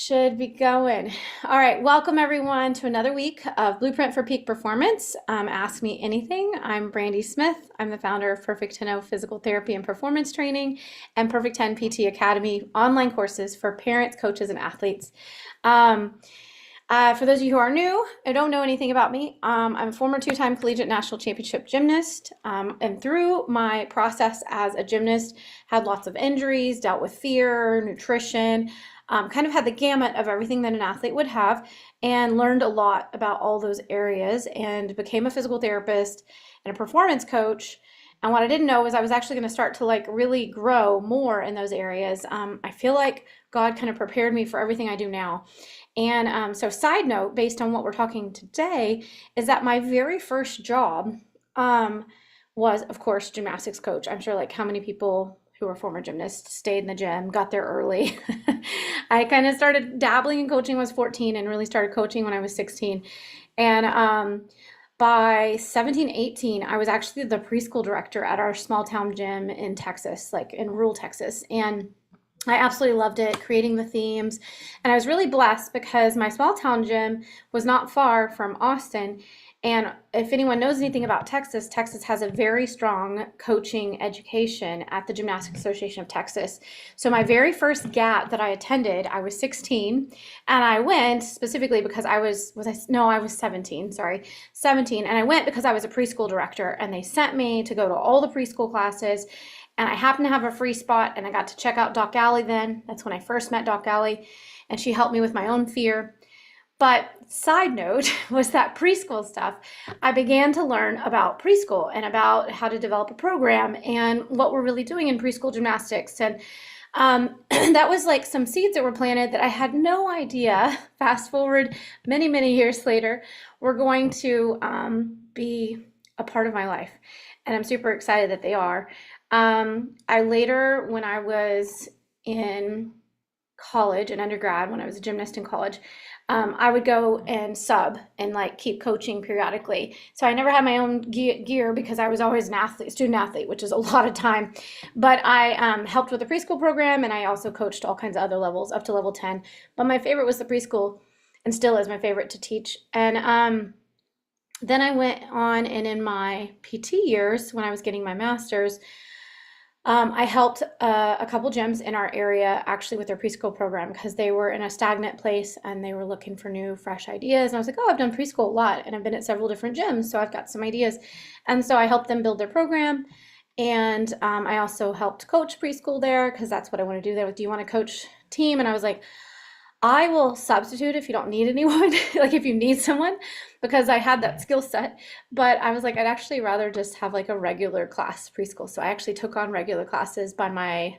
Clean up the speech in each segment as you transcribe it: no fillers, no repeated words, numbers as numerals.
Should be going. All right, welcome everyone to another week of Blueprint for Peak Performance. Ask Me Anything. I'm Brandi Smith. I'm the founder of Perfect 10 Physical Therapy and Performance Training and Perfect 10 PT Academy online courses for parents, coaches, and athletes. For those of you who are new and don't know anything about me, I'm a former two-time collegiate national championship gymnast, and through my process as a gymnast, had lots of injuries, dealt with fear, nutrition, kind of had the gamut of everything that an athlete would have, and learned a lot about all those areas and became a physical therapist and a performance coach. And what I didn't know is I was actually going to start to really grow more in those areas. I feel like God kind of prepared me for everything I do now. And so side note, based on what we're talking today, is that my very first job was, of course, gymnastics coach. I'm sure how many people who are former gymnasts stayed in the gym, got there early. I kind of started dabbling in coaching when I was 14 and really started coaching when I was 16. And by 17, 18, I was actually the preschool director at our small town gym in Texas, in rural Texas. And I absolutely loved it, creating the themes. And I was really blessed because my small town gym was not far from Austin. And if anyone knows anything about Texas, Texas has a very strong coaching education at the Gymnastics Association of Texas. So my very first GAT that I attended, I was 16, and I went specifically because I was 17, 17. And I went because I was a preschool director, and they sent me to go to all the preschool classes. And I happened to have a free spot, and I got to check out Doc Alley then. That's when I first met Doc Alley, and she helped me with my own fear. But side note was that preschool stuff, I began to learn about preschool and about how to develop a program and what we're really doing in preschool gymnastics. And that was some seeds that were planted that I had no idea, fast forward many, many years later, were going to be a part of my life. And I'm super excited that they are. I later, when I was in college and undergrad, when I was a gymnast in college, I would go and sub and keep coaching periodically. So I never had my own gear because I was always an student athlete, which is a lot of time. But I helped with the preschool program, and I also coached all kinds of other levels up to level 10. But my favorite was the preschool, and still is my favorite to teach. And then I went on, and in my PT years, when I was getting my master's, I helped a couple gyms in our area actually with their preschool program because they were in a stagnant place and they were looking for new, fresh ideas. And I was like, oh, I've done preschool a lot, and I've been at several different gyms, so I've got some ideas. And so I helped them build their program. And I also helped coach preschool there because that's what I want to do there. Do you want to coach team? And I was like, I will substitute if you don't need anyone, if you need someone, because I had that skill set. But I was like, I'd actually rather just have a regular class preschool. So I actually took on regular classes by my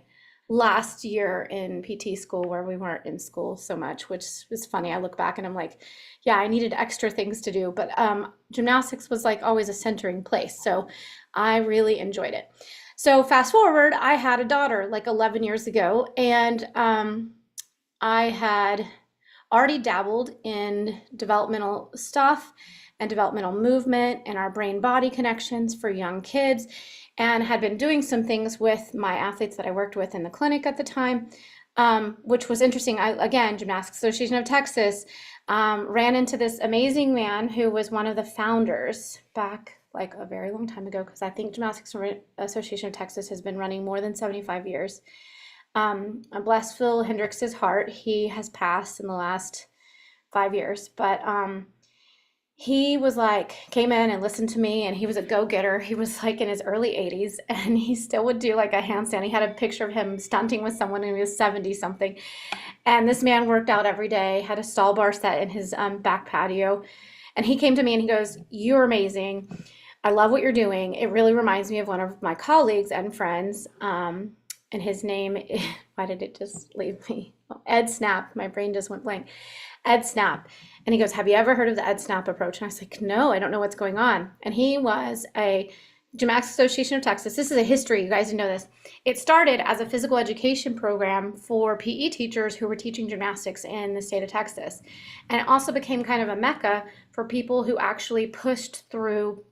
last year in PT school, where we weren't in school so much, which was funny. I look back and I'm like, yeah, I needed extra things to do. But gymnastics was always a centering place. So I really enjoyed it. So fast forward, I had a daughter 11 years ago, and I had already dabbled in developmental stuff and developmental movement and our brain-body connections for young kids, and had been doing some things with my athletes that I worked with in the clinic at the time, which was interesting. Again, Gymnastics Association of Texas, ran into this amazing man who was one of the founders back a very long time ago, because I think Gymnastics Association of Texas has been running more than 75 years. Bless Phil Hendrix's heart. He has passed in the last 5 years, but he was came in and listened to me, and he was a go-getter. He was in his early 80s, and he still would do a handstand. He had a picture of him stunting with someone when he was 70 something. And this man worked out every day, had a stall bar set in his back patio. And he came to me and he goes, "You're amazing. I love what you're doing. It really reminds me of one of my colleagues and friends." And his name, why did it just leave me? Ed Snap. My brain just went blank. Ed Snap. And he goes, "Have you ever heard of the Ed Snap approach?" And I was like, "No, I don't know what's going on." And he was a Gymnastics Association of Texas. This is a history. You guys didn't know this. It started as a physical education program for PE teachers who were teaching gymnastics in the state of Texas. And it also became kind of a mecca for people who actually pushed through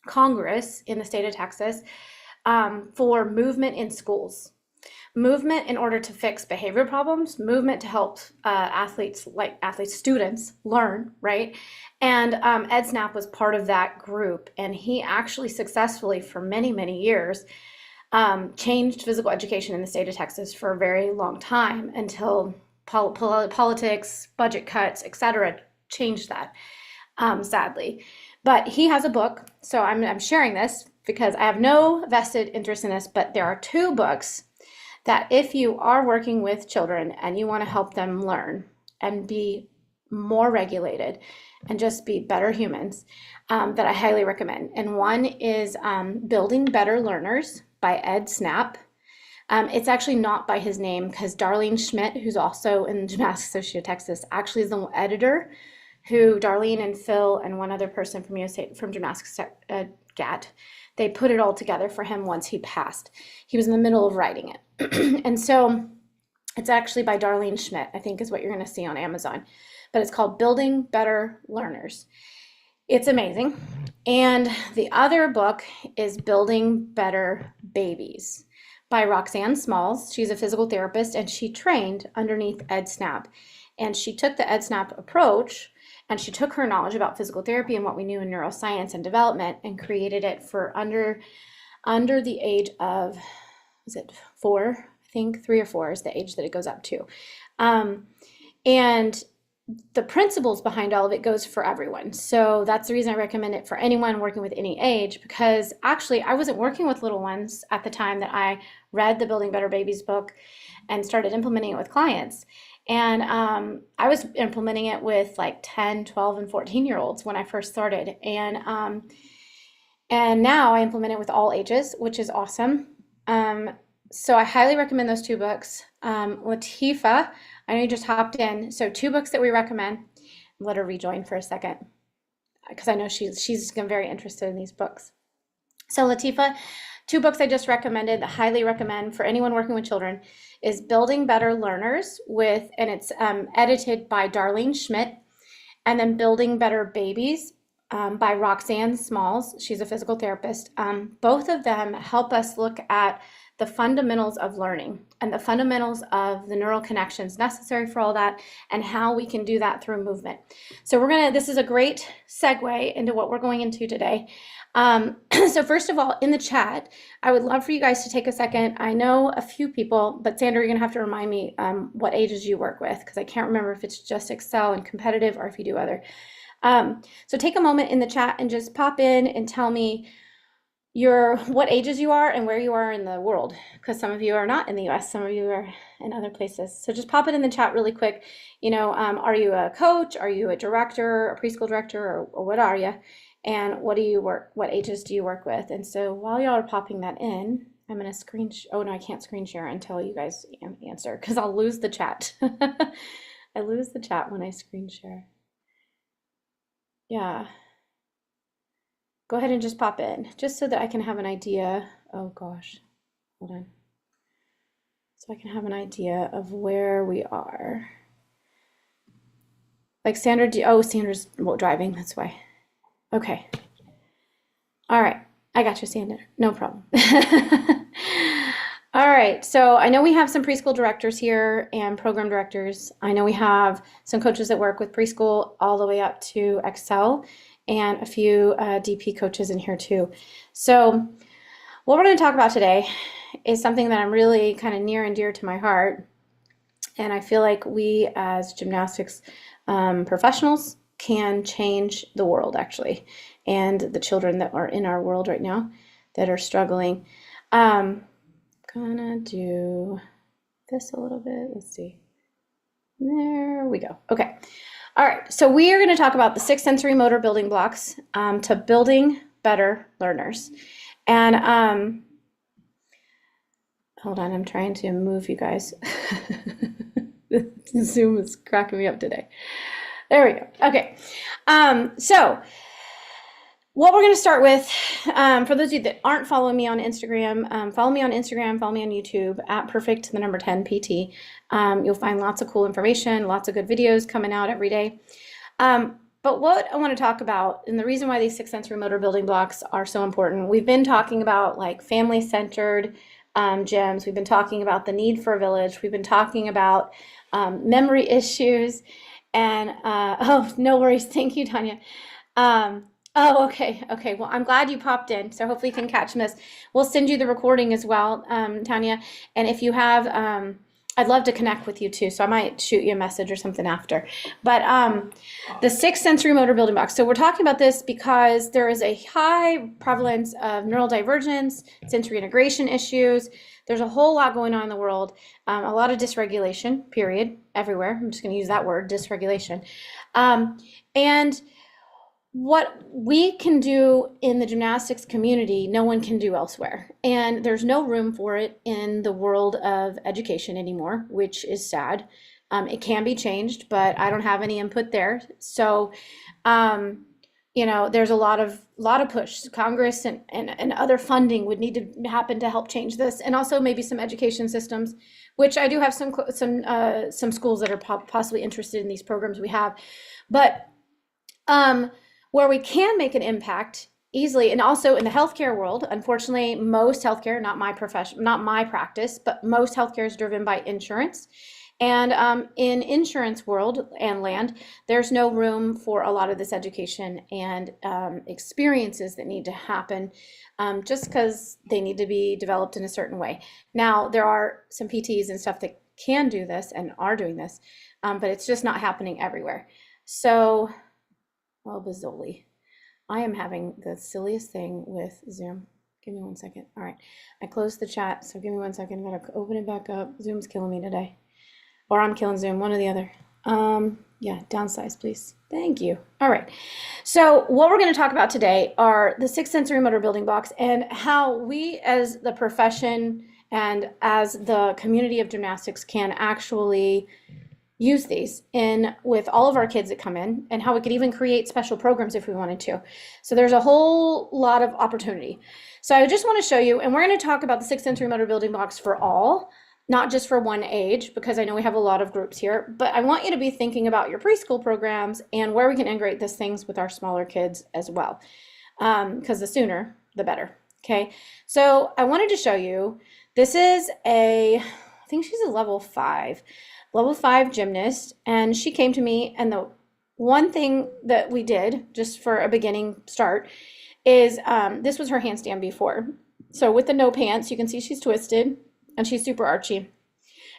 Congress in the state of Texas for movement in schools. movement in order to fix behavior problems, movement to help students learn, right? And Ed Snap was part of that group, and he actually successfully, for many, many years, changed physical education in the state of Texas for a very long time until politics, budget cuts, etc., changed that, sadly. But he has a book, so I'm sharing this because I have no vested interest in this, but there are 2 books that if you are working with children and you want to help them learn and be more regulated and just be better humans, that I highly recommend. And one is Building Better Learners by Ed Snap. It's actually not by his name because Darlene Schmidt, who's also in Gymnastics Association of Texas, actually is the editor who Darlene and Phil and one other person from Gymnastics GAT, they put it all together for him once he passed. He was in the middle of writing it. And so it's actually by Darlene Schmidt, I think is what you're going to see on Amazon. But it's called Building Better Learners. It's amazing. And the other book is Building Better Babies by Roxanne Smalls. She's a physical therapist, and she trained underneath Ed Snap. And she took the Ed Snap approach, and she took her knowledge about physical therapy and what we knew in neuroscience and development and created it for under the age of, is it 4? I think 3 or 4 is the age that it goes up to. And the principles behind all of it goes for everyone. So that's the reason I recommend it for anyone working with any age, because actually I wasn't working with little ones at the time that I read the Building Better Babies book and started implementing it with clients. And I was implementing it with like 10, 12, and 14-year-olds when I first started. And now I implement it with all ages, which is awesome. So I highly recommend those 2 books. Latifa, I know you just hopped in. So 2 books that we recommend. Let her rejoin for a second because I know she's very interested in these books. So Latifa, 2 books I just recommended, highly recommend for anyone working with children, is Building Better Learners and it's edited by Darlene Schmidt, and then Building Better Babies by Roxanne Smalls. She's a physical therapist. Both of them help us look at the fundamentals of learning and the fundamentals of the neural connections necessary for all that and how we can do that through movement. So this is a great segue into what we're going into today. So first of all, in the chat, I would love for you guys to take a second. I know a few people, but Sandra, you're gonna have to remind me what ages you work with, because I can't remember if it's just Excel and competitive or if you do other. So take a moment in the chat and just pop in and tell me what ages you are and where you are in the world, because some of you are not in the US, some of you are in other places. So just pop it in the chat really quick. Are you a coach? Are you a director, a preschool director, or what are you? And what ages do you work with? And so while y'all are popping that in, I'm gonna oh no, I can't screen share until you guys answer, because I'll lose the chat. I lose the chat when I screen share. Yeah. Go ahead and just pop in, just so that I can have an idea. Oh gosh, hold on. So I can have an idea of where we are. Like Sandra, Sandra's driving, that's why. Okay. All right, I got you, Sandra, no problem. All right, so I know we have some preschool directors here and program directors. I know we have some coaches that work with preschool all the way up to Excel, and a few DP coaches in here too. So what we're going to talk about today is something that I'm really kind of near and dear to my heart. And I feel like we as gymnastics professionals can change the world, actually, and the children that are in our world right now that are struggling. Gonna do this a little bit. Let's see. There we go. Okay. All right. So we are going to talk about the 6 sensory motor building blocks to building better learners. And hold on. I'm trying to move you guys. Zoom is cracking me up today. There we go. Okay. So what we're going to start with, for those of you that aren't following me on Instagram, follow me on Instagram, follow me on YouTube at perfect10pt. You'll find lots of cool information, lots of good videos coming out every day. But what I want to talk about, and the reason why these 6 sensory motor building blocks are so important, we've been talking about like family-centered gyms. We've been talking about the need for a village. We've been talking about memory issues. And oh, no worries. Thank you, Tanya. Oh, okay. Okay. Well, I'm glad you popped in. So hopefully you can catch this. We'll send you the recording as well, Tanya. And if you have, I'd love to connect with you too. So I might shoot you a message or something after. But the 6 sensory motor building blocks. So we're talking about this because there is a high prevalence of neurodivergence, sensory integration issues. There's a whole lot going on in the world. A lot of dysregulation, period, everywhere. I'm just going to use that word, dysregulation. And what we can do in the gymnastics community, no one can do elsewhere. And there's no room for it in the world of education anymore, which is sad. It can be changed, but I don't have any input there. So, there's a lot of push. Congress and other funding would need to happen to help change this, and also maybe some education systems, which I do have some schools that are possibly interested in these programs we have, but where we can make an impact easily, and also in the healthcare world, unfortunately, most healthcare, not my practice, but most healthcare is driven by insurance. And in insurance world and land, there's no room for a lot of this education and experiences that need to happen just because they need to be developed in a certain way. Now, there are some PTs and stuff that can do this and are doing this, but it's just not happening everywhere. So, well, Bazzoli, I am having the silliest thing with Zoom. Give me 1 second. All right, I closed the chat, so give me 1 second. I'm gonna open it back up. Zoom's killing me today. Or I'm killing Zoom, one or the other. Yeah, downsize, please. Thank you. All right. So what we're going to talk about today are the 6 sensory motor building blocks and how we as the profession and as the community of gymnastics can actually use these with all of our kids that come in, and how we could even create special programs if we wanted to. So there's a whole lot of opportunity. So I just want to show you, and we're going to talk about the 6 sensory motor building blocks for all, not just for one age, because I know we have a lot of groups here, but I want you to be thinking about your preschool programs and where we can integrate these things with our smaller kids as well, because the sooner, the better, okay? So I wanted to show you, this is I think she's a level 5 gymnast, and she came to me, and the one thing that we did, just for a beginning start, is this was her handstand before. So with the no pants, you can see she's twisted, and she's super archy.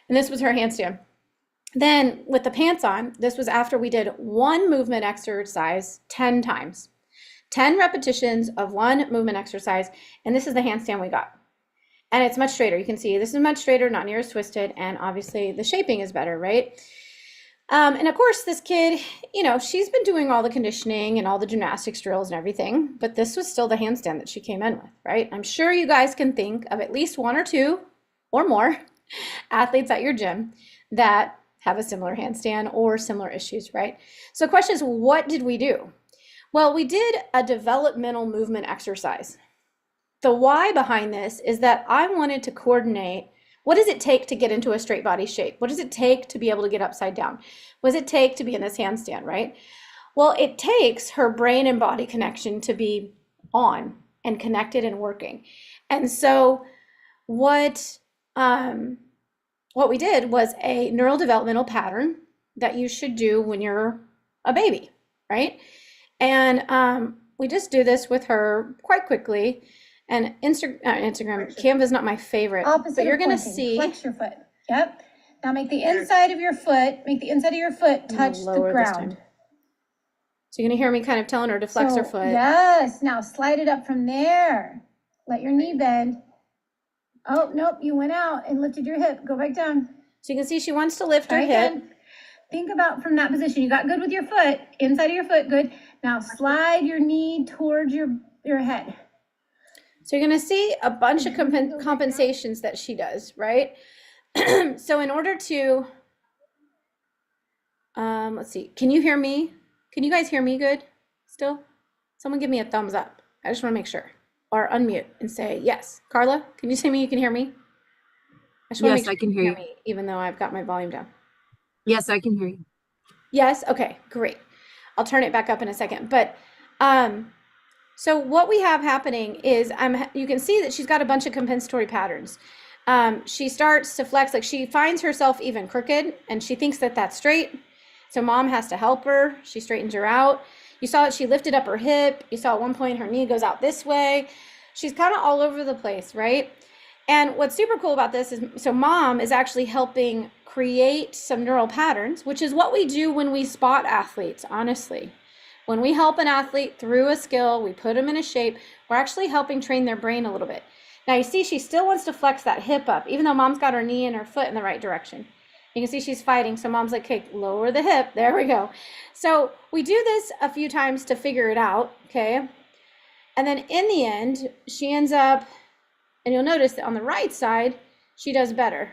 And this was her handstand. Then with the pants on, this was after we did one movement exercise 10 times. 10 repetitions of one movement exercise, and this is the handstand we got. And it's much straighter. You can see this is much straighter, not near as twisted, and obviously the shaping is better, right? And of course, this kid, she's been doing all the conditioning and all the gymnastics drills and everything, but this was still the handstand that she came in with, right? I'm sure you guys can think of at least one or two or more athletes at your gym that have a similar handstand or similar issues, right? So the question is, what did we do? Well, we did a developmental movement exercise. The why behind this is that I wanted to coordinate, what does it take to get into a straight body shape? What does it take to be able to get upside down? What does it take to be in this handstand, right? Well, it takes her brain and body connection to be on and connected and working. And so what we did was a neurodevelopmental pattern that you should do when you're a baby, right? And we just do this with her quite quickly. And Instagram, Canva's not my favorite, but you're going to see. Flex your foot. Yep. Now make the inside of your foot touch the ground. So you're going to hear me kind of telling her to flex her foot. Yes. Now slide it up from there. Let your knee bend. Oh, nope, you went out and lifted your hip. Go back down. So you can see she wants to lift her hip. Good. Think about from that position. You got good with your foot, inside of your foot, good. Now slide your knee towards your head. So you're going to see a bunch of compensations that she does, right? So in order to, let's see, can you hear me? Can you guys hear me good still? Someone give me a thumbs up. I just want to make sure. Or unmute and say yes. Carla, can you say me you can hear me? Yes, I can hear you. Me, even though I've got my volume down. Yes, I can hear you. Yes, okay, great. I'll turn it back up in a second. But so what we have happening is you can see that she's got a bunch of compensatory patterns. she starts to flex, like she finds herself even crooked and she thinks that that's straight. So mom has to help her. She straightens her out. You saw it, she lifted up her hip. You saw at one point her knee goes out this way. She's kind of all over the place, right? And what's super cool about this is, so mom is actually helping create some neural patterns, which is what we do when we spot athletes, honestly. When we help an athlete through a skill, we put them in a shape, we're actually helping train their brain a little bit. Now you see she still wants to flex that hip up, even though mom's got her knee and her foot in the right direction. You can see she's fighting, so mom's like, okay, lower the hip, there we go. So we do this a few times to figure it out, okay? And then in the end, she ends up, and you'll notice that on the right side, she does better.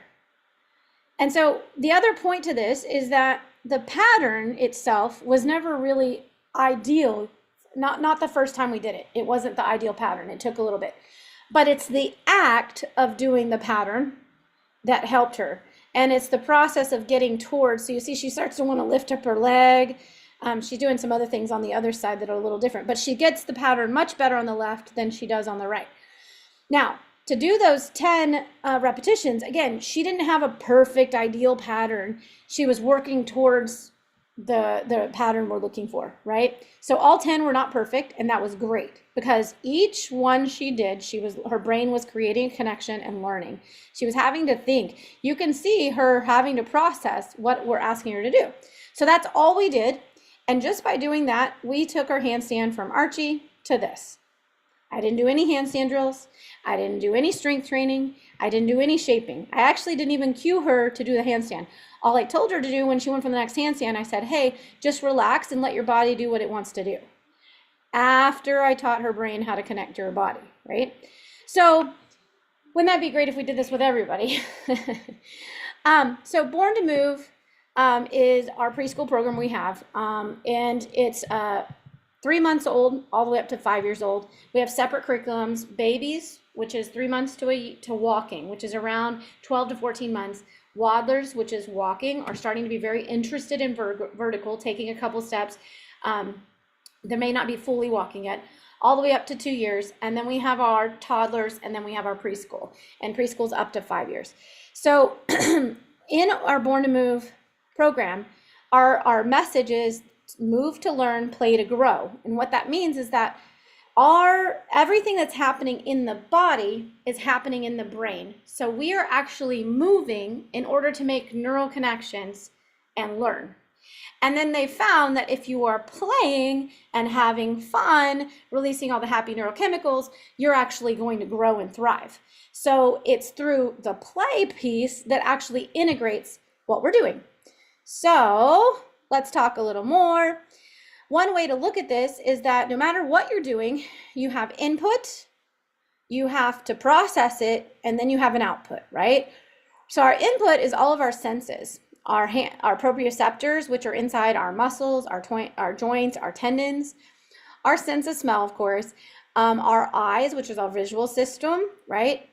And so the other point to this is that the pattern itself was never really ideal. Not the first time we did it. It wasn't the ideal pattern. It took a little bit. But it's the act of doing the pattern that helped her. And it's the process of getting towards, so you see she starts to want to lift up her leg. She's doing some other things on the other side that are a little different, but she gets the pattern much better on the left than she does on the right. Now, to do those 10 repetitions, again, she didn't have a perfect ideal pattern. She was working towards the pattern we're looking for, right? So all 10 were not perfect, and that was great because each one she did, her brain was creating a connection and learning. She was having to think. You can see her having to process what we're asking her to do. So that's all we did. And just by doing that, we took our handstand from Archie to this. I didn't do any handstand drills. I didn't do any strength training. I didn't do any shaping. I actually didn't even cue her to do the handstand. All I told her to do when she went for the next handstand, I said, hey, just relax and let your body do what it wants to do. After I taught her brain how to connect to her body, right? So wouldn't that be great if we did this with everybody? So Born to Move is our preschool program we have, and it's 3 months old all the way up to 5 years old. We have separate curriculums. Babies, which is 3 months to walking, which is around 12 to 14 months. Waddlers, which is walking, are starting to be very interested in vertical, taking a couple steps. They may not be fully walking yet, all the way up to 2 years. And then we have our toddlers, and then we have our preschool, and preschool's up to 5 years. So in our Born to Move program, our message is move to learn, play to grow. And what that means is that everything that's happening in the body is happening in the brain. So we are actually moving in order to make neural connections and learn. And then they found that if you are playing and having fun, releasing all the happy neurochemicals, you're actually going to grow and thrive. So it's through the play piece that actually integrates what we're doing. So let's talk a little more. One way to look at this is that no matter what you're doing, you have input, you have to process it, and then you have an output, right? So our input is all of our senses, our proprioceptors, which are inside our muscles, our joints, our tendons, our sense of smell, of course, our eyes, which is our visual system, right?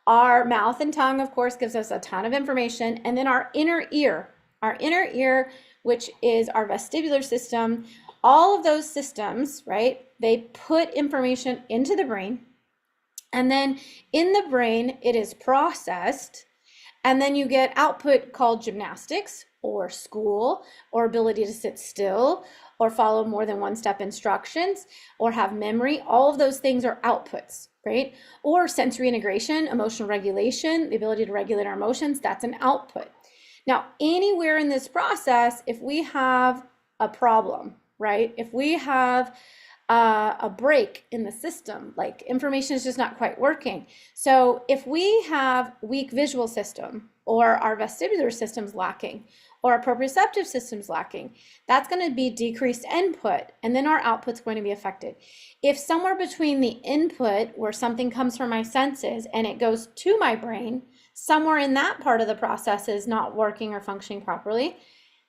Our mouth and tongue, of course, gives us a ton of information, and then our inner ear, which is our vestibular system. All of those systems, right, they put information into the brain, and then in the brain, it is processed, and then you get output called gymnastics or school or ability to sit still or follow more than one step instructions or have memory. All of those things are outputs, right? Or sensory integration, emotional regulation, the ability to regulate our emotions, that's an output. Now, anywhere in this process, if we have a problem, right? If we have a break in the system, like information is just not quite working. So if we have weak visual system or our vestibular system's lacking or our proprioceptive system's lacking, that's going to be decreased input, and then our output's going to be affected. If somewhere between the input where something comes from my senses and it goes to my brain, somewhere in that part of the process is not working or functioning properly,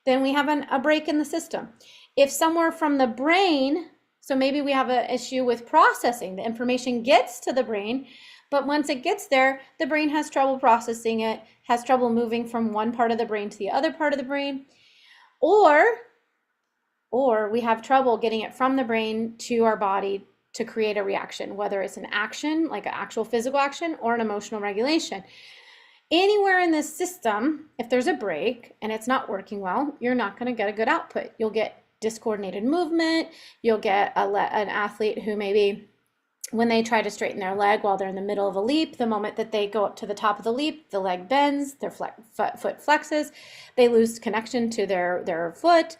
then we have a break in the system. If somewhere from the brain, so maybe we have an issue with processing, the information gets to the brain, but once it gets there, the brain has trouble processing it, has trouble moving from one part of the brain to the other part of the brain, or we have trouble getting it from the brain to our body to create a reaction, whether it's an action, like an actual physical action, or an emotional regulation. Anywhere in this system, if there's a break and it's not working well, you're not going to get a good output. You'll get discoordinated movement. You'll get an athlete who maybe when they try to straighten their leg while they're in the middle of a leap, the moment that they go up to the top of the leap, the leg bends, their foot flexes, they lose connection to their foot.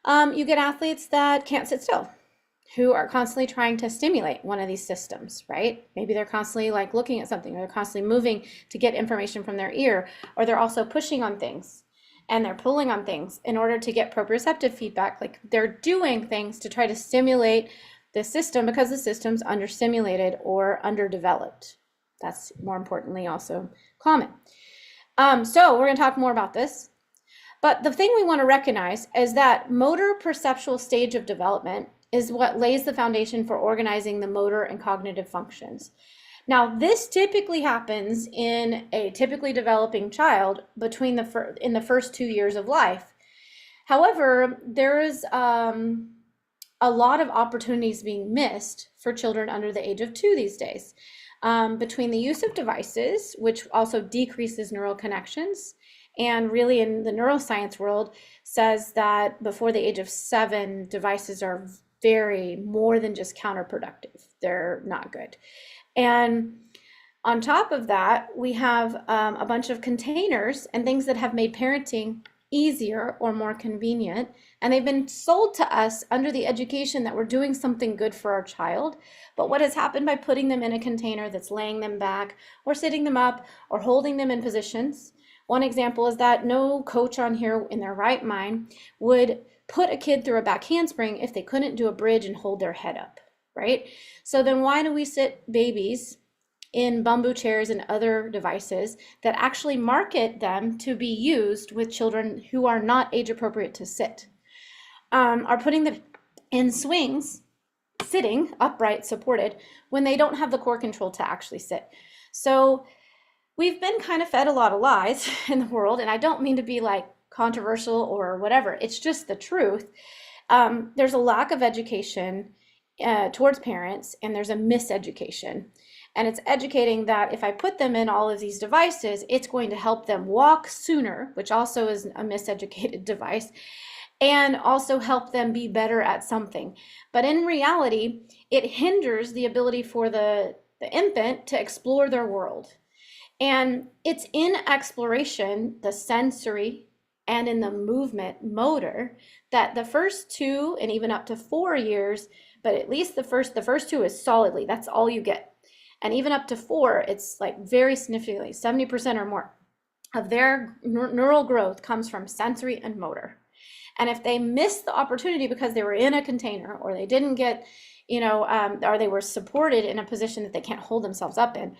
You get athletes that can't sit still, who are constantly trying to stimulate one of these systems, right? Maybe they're constantly like looking at something, or they're constantly moving to get information from their ear, or they're also pushing on things and they're pulling on things in order to get proprioceptive feedback. Like they're doing things to try to stimulate the system because the system's understimulated or underdeveloped. That's more importantly also common. So we're going to talk more about this. But the thing we want to recognize is that motor perceptual stage of development is what lays the foundation for organizing the motor and cognitive functions. Now, this typically happens in a typically developing child between in the first 2 years of life. However, there is a lot of opportunities being missed for children under the age of 2 these days, between the use of devices, which also decreases neural connections, and really in the neuroscience world says that before the age of 7, devices are very more than just counterproductive. They're not good. And on top of that, we have a bunch of containers and things that have made parenting easier or more convenient, and they've been sold to us under the education that we're doing something good for our child. But what has happened by putting them in a container that's laying them back or sitting them up or holding them in positions? One example is that no coach on here in their right mind would put a kid through a back handspring if they couldn't do a bridge and hold their head up, right? So then why do we sit babies in bamboo chairs and other devices that actually market them to be used with children who are not age appropriate to sit, are putting them in swings, sitting upright, supported, when they don't have the core control to actually sit. So we've been kind of fed a lot of lies in the world, and I don't mean to be like controversial or whatever, it's just the truth. There's a lack of education towards parents, and there's a miseducation. And it's educating that if I put them in all of these devices, it's going to help them walk sooner, which also is a miseducated device, and also help them be better at something. But in reality, it hinders the ability for the infant to explore their world. And it's in exploration, the sensory, and in the movement motor, that the first 2 and even up to 4 years, but at least the first 2 is solidly, that's all you get. And even up to 4, it's like very significantly, 70% or more of their neural growth comes from sensory and motor. And if they miss the opportunity because they were in a container, or they didn't get, or they were supported in a position that they can't hold themselves up in,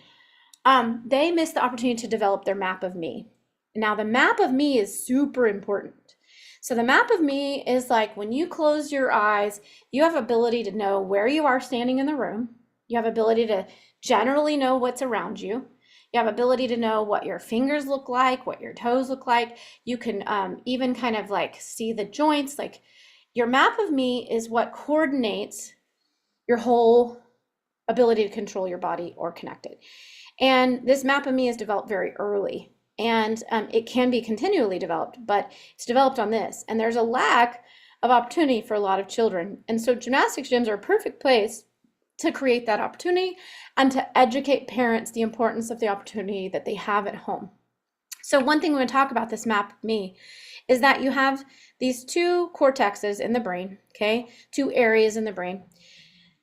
they miss the opportunity to develop their map of me. Now, the map of me is super important. So the map of me is like when you close your eyes, you have ability to know where you are standing in the room. You have ability to generally know what's around you. You have ability to know what your fingers look like, what your toes look like. You can even kind of like see the joints. Like your map of me is what coordinates your whole ability to control your body or connect it. And this map of me is developed very early, and it can be continually developed, but it's developed on this. And there's a lack of opportunity for a lot of children. And so gymnastics gyms are a perfect place to create that opportunity and to educate parents the importance of the opportunity that they have at home. So one thing we want to talk about this map of me is that you have these 2 cortexes in the brain, okay? 2 areas in the brain.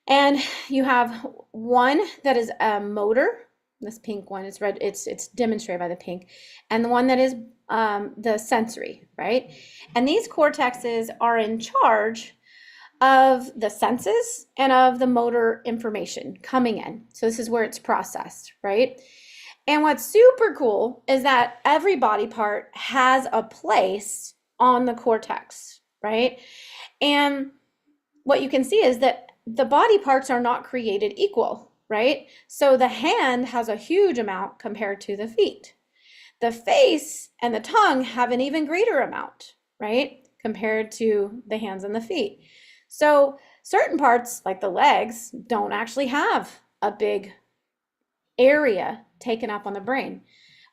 And you have one that is a motor. This pink one is red. It's demonstrated by the pink. And the one that is the sensory, right? And these cortexes are in charge of the senses and of the motor information coming in. So this is where it's processed, right? And what's super cool is that every body part has a place on the cortex, right? And what you can see is that the body parts are not created equal, right? So the hand has a huge amount compared to the feet. The face and the tongue have an even greater amount, right? Compared to the hands and the feet. So certain parts, like the legs, don't actually have a big area taken up on the brain.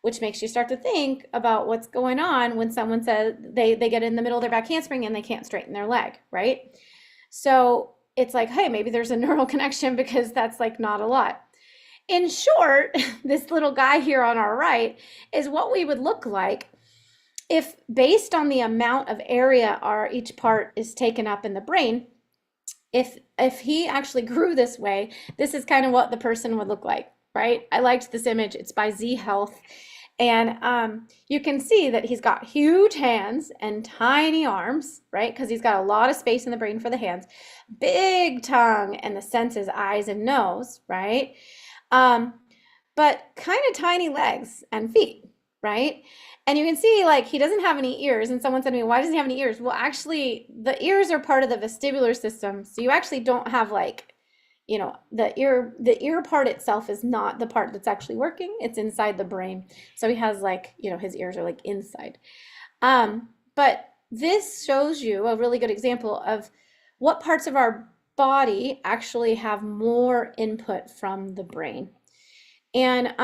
which makes you start to think about what's going on when someone says they get in the middle of their back handspring and they can't straighten their leg, right? So it's like, hey, maybe there's a neural connection because that's like not a lot. In short, this little guy here on our right is what we would look like if, based on the amount of area each part is taken up in the brain, if he actually grew this way, this is kind of what the person would look like, right? I liked this image. It's by Z Health. And you can see that he's got huge hands and tiny arms, right? Because he's got a lot of space in the brain for the hands, big tongue and the senses, eyes and nose, right? But kind of tiny legs and feet, right? And you can see like he doesn't have any ears. And someone said to me, why doesn't he have any ears? Well, actually, the ears are part of the vestibular system. So you actually don't have like, the ear part itself is not the part that's actually working. It's inside the brain. So he has like, his ears are like inside. But this shows you a really good example of what parts of our body actually have more input from the brain. And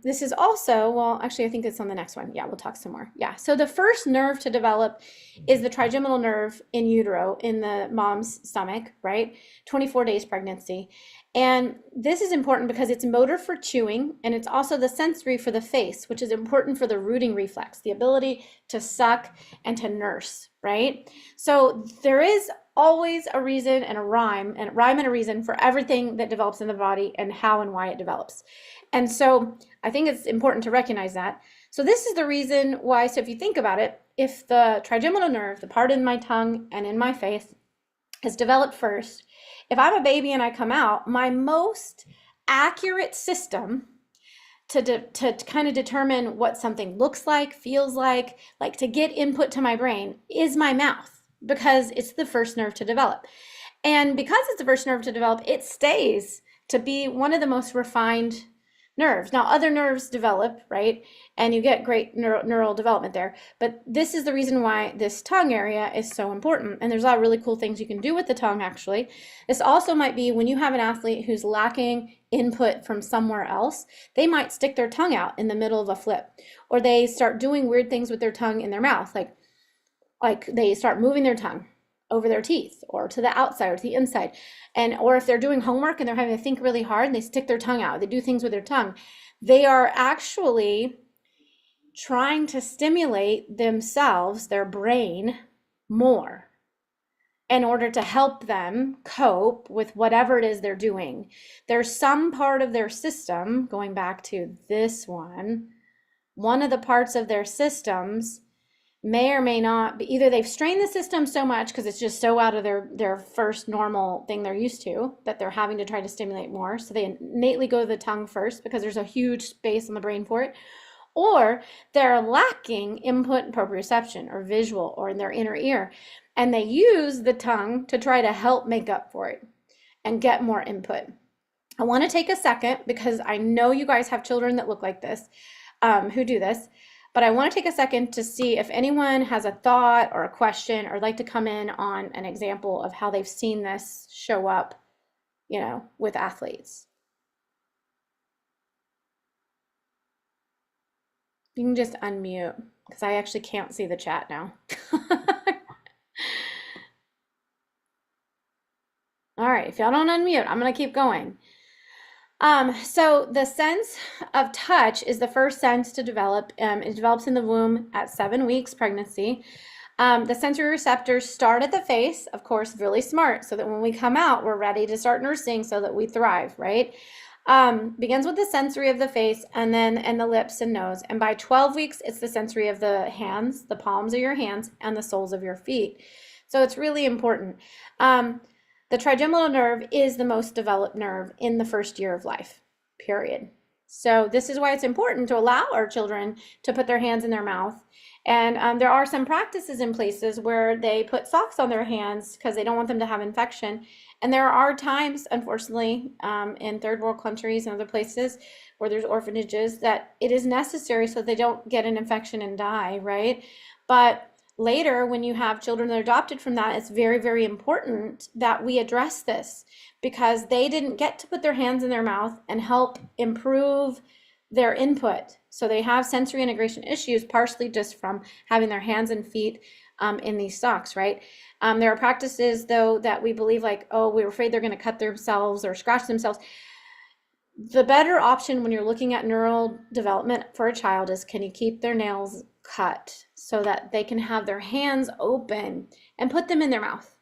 this is also, well, actually, I think it's on the next one. Yeah, we'll talk some more. Yeah, so the first nerve to develop is the trigeminal nerve in utero, in the mom's stomach, right? 24 days pregnancy. And this is important because it's motor for chewing, and it's also the sensory for the face, which is important for the rooting reflex, the ability to suck and to nurse, right? So there is always a reason and a rhyme and a reason for everything that develops in the body and how and why it develops. And so I think it's important to recognize that. So this is the reason why, so if you think about it, if the trigeminal nerve, the part in my tongue and in my face, has developed first, if I'm a baby and I come out, my most accurate system to kind of determine what something looks like, feels like to get input to my brain is my mouth, because it's the first nerve to develop. And because it's the first nerve to develop, it stays to be one of the most refined nerves. Now, other nerves develop, right? And you get great neural development there. But this is the reason why this tongue area is so important. And there's a lot of really cool things you can do with the tongue, actually. This also might be when you have an athlete who's lacking input from somewhere else, they might stick their tongue out in the middle of a flip, or they start doing weird things with their tongue in their mouth, like they start moving their tongue over their teeth or to the outside or to the inside. Or if they're doing homework and they're having to think really hard and they stick their tongue out, they do things with their tongue, they are actually trying to stimulate themselves, their brain, more in order to help them cope with whatever it is they're doing. There's some part of their system, going back to this one of the parts of their systems may or may not be, either they've strained the system so much because it's just so out of their first normal thing they're used to that they're having to try to stimulate more. So they innately go to the tongue first because there's a huge space in the brain for it. Or they're lacking input in proprioception or visual or in their inner ear. And they use the tongue to try to help make up for it and get more input. I want to take a second because I know you guys have children that look like this, who do this. But I want to take a second to see if anyone has a thought or a question or like to come in on an example of how they've seen this show up, with athletes. You can just unmute because I actually can't see the chat now. All right, if y'all don't unmute, I'm going to keep going. So the sense of touch is the first sense to develop. It develops in the womb at 7 weeks pregnancy. The sensory receptors start at the face, of course, really smart, so that when we come out, we're ready to start nursing so that we thrive, right? Begins with the sensory of the face and the lips and nose. And by 12 weeks, it's the sensory of the hands, the palms of your hands, and the soles of your feet. So it's really important. The trigeminal nerve is the most developed nerve in the first year of life, period. So this is why it's important to allow our children to put their hands in their mouth. And there are some practices in places where they put socks on their hands because they don't want them to have infection. And there are times, unfortunately, in third world countries and other places where there's orphanages that it is necessary so they don't get an infection and die, right? But later, when you have children that are adopted from that, it's very, very important that we address this because they didn't get to put their hands in their mouth and help improve their input. So they have sensory integration issues, partially just from having their hands and feet in these socks, right? There are practices, though, that we believe like, oh, we're afraid they're going to cut themselves or scratch themselves. The better option when you're looking at neural development for a child is, can you keep their nails cut so that they can have their hands open and put them in their mouth?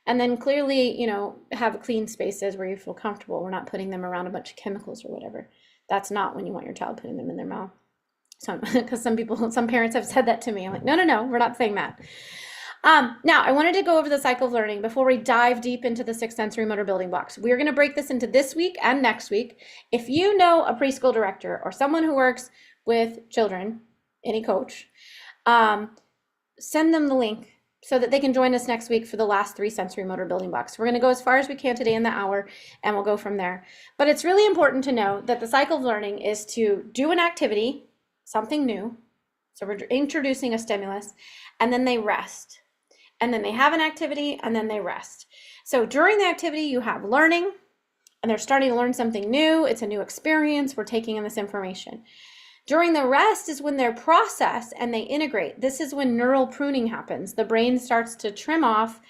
And then clearly, have clean spaces where you feel comfortable. We're not putting them around a bunch of chemicals or whatever. That's not when you want your child putting them in their mouth. So, because some parents have said that to me. I'm like, no, we're not saying that. Now, I wanted to go over the cycle of learning before we dive deep into the 6 sensory motor building blocks. We're going to break this into this week and next week. If you know a preschool director or someone who works with children, any coach, send them the link so that they can join us next week for the last 3 sensory motor building blocks. We're going to go as far as we can today in the hour, and we'll go from there. But it's really important to know that the cycle of learning is to do an activity, something new. So we're introducing a stimulus, and then they rest. And then they have an activity, and then they rest. So during the activity, you have learning, and they're starting to learn something new. It's a new experience. We're taking in this information. During the rest is when they're processed and they integrate. This is when neural pruning happens. The brain starts to trim off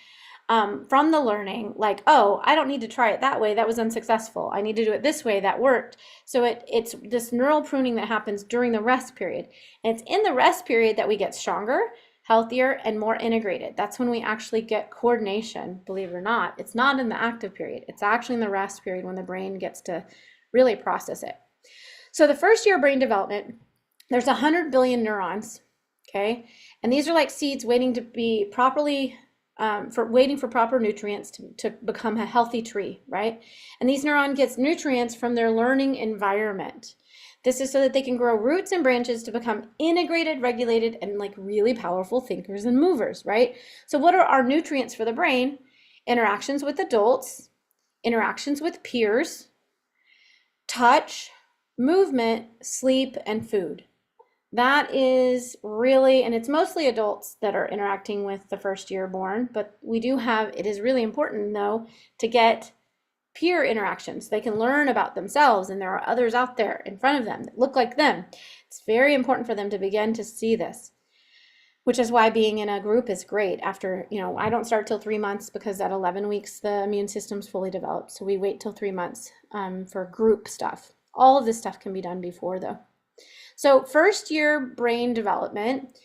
from the learning, like, oh, I don't need to try it that way. That was unsuccessful. I need to do it this way. That worked. So it's this neural pruning that happens during the rest period. And it's in the rest period that we get stronger, healthier, and more integrated. That's when we actually get coordination, believe it or not. It's not in the active period. It's actually in the rest period when the brain gets to really process it. So the first year of brain development, there's 100 billion neurons, okay? And these are like seeds waiting to be properly, waiting for proper nutrients to become a healthy tree, right? And these neurons get nutrients from their learning environment. This is so that they can grow roots and branches to become integrated, regulated, and like really powerful thinkers and movers, right? So what are our nutrients for the brain? Interactions with adults, interactions with peers, touch, movement, sleep, and food. That is really, and it's mostly adults that are interacting with the first year born, but we do have, it is really important though, to get peer interactions. They can learn about themselves, and there are others out there in front of them that look like them. It's very important for them to begin to see this, which is why being in a group is great. After, I don't start till 3 months because at 11 weeks, the immune system's fully developed. So we wait till 3 months for group stuff. All of this stuff can be done before though. So first year brain development,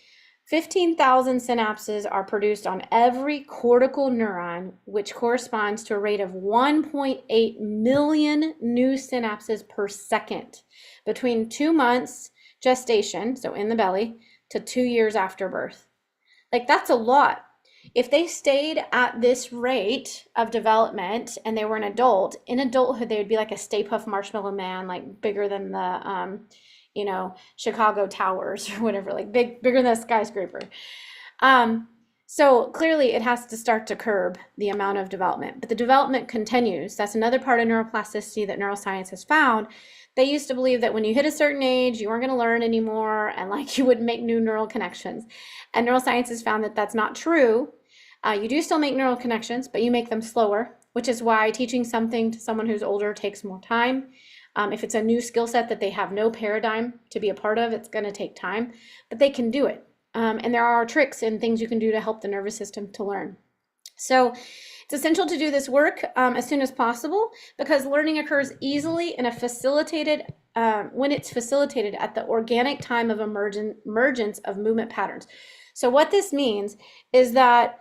15,000 synapses are produced on every cortical neuron, which corresponds to a rate of 1.8 million new synapses per second between 2 months gestation, so in the belly, to 2 years after birth. Like, that's a lot. If they stayed at this rate of development and they were an adult, in adulthood, they would be like a Stay Puft Marshmallow Man, like bigger than the, Chicago Towers or whatever, like bigger than a skyscraper. So clearly it has to start to curb the amount of development, but the development continues. That's another part of neuroplasticity that neuroscience has found. They used to believe that when you hit a certain age, you weren't going to learn anymore, and like you wouldn't make new neural connections. And neuroscience has found that that's not true. You do still make neural connections, but you make them slower, which is why teaching something to someone who's older takes more time. If it's a new skill set that they have no paradigm to be a part of, it's going to take time, but they can do it. And there are tricks and things you can do to help the nervous system to learn. So it's essential to do this work as soon as possible, because learning occurs easily in a facilitated, when it's facilitated at the organic time of emergence of movement patterns. So what this means is that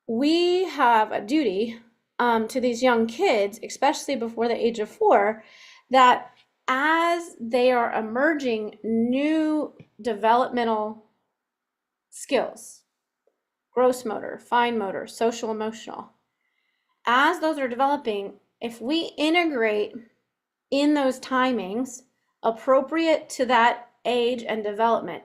we have a duty to these young kids, especially before the age of 4, that as they are emerging new developmental skills, gross motor, fine motor, social emotional, as those are developing, if we integrate in those timings appropriate to that age and development,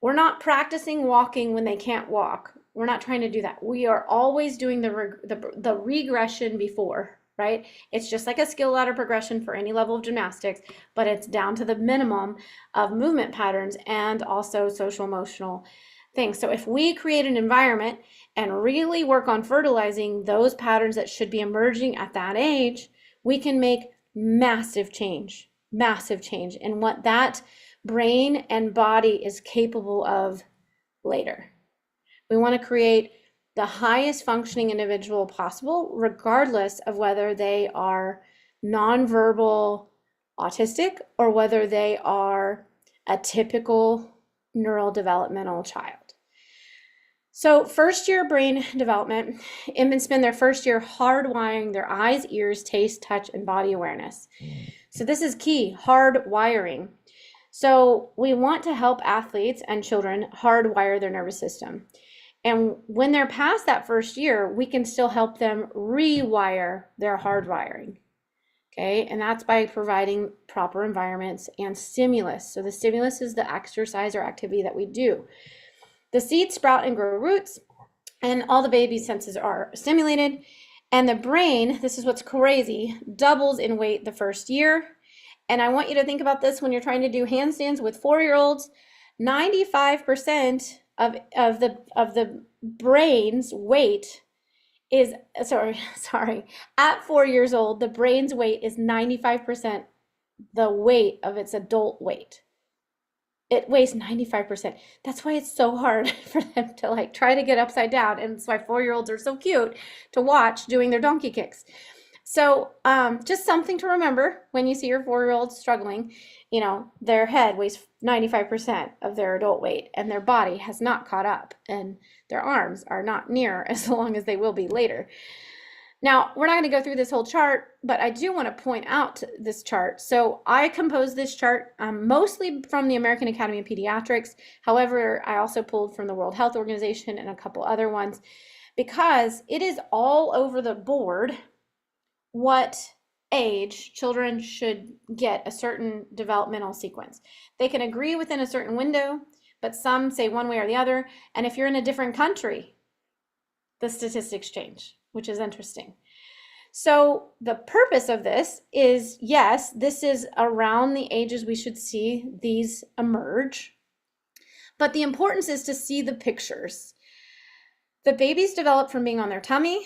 we're not practicing walking when they can't walk. We're not trying to do that. We are always doing the regression before, right? It's just like a skill ladder progression for any level of gymnastics, but it's down to the minimum of movement patterns and also social emotional things. So if we create an environment and really work on fertilizing those patterns that should be emerging at that age, we can make massive change massive change in what that brain and body is capable of later. We want to create the highest functioning individual possible, regardless of whether they are nonverbal autistic or whether they are a typical neurodevelopmental child. So first year brain development, infants spend their first year hardwiring their eyes, ears, taste, touch, and body awareness. So this is key, hardwiring. So we want to help athletes and children hardwire their nervous system. And when they're past that first year, we can still help them rewire their hardwiring. Okay, and that's by providing proper environments and stimulus. So the stimulus is the exercise or activity that we do. The seeds sprout and grow roots, and all the baby's senses are stimulated. And the brain, this is what's crazy, doubles in weight the first year. And I want you to think about this when you're trying to do handstands with 4-year-olds. 95% of the brain's weight is, at 4 years old, the brain's weight is 95% the weight of its adult weight. It weighs 95%. That's why it's so hard for them to like try to get upside down. And that's why 4-year-olds are so cute to watch doing their donkey kicks. So just something to remember when you see your 4-year-old struggling, you know, their head weighs 95% of their adult weight and their body has not caught up and their arms are not near as long as they will be later. Now, we're not going to go through this whole chart, but I do want to point out this chart. So I composed this chart mostly from the American Academy of Pediatrics. However, I also pulled from the World Health Organization and a couple other ones because it is all over the board what age children should get a certain developmental sequence. They can agree within a certain window, but some say one way or the other. And if you're in a different country, the statistics change, which is interesting. So the purpose of this is, yes, this is around the ages we should see these emerge, but the importance is to see the pictures. The babies develop from being on their tummy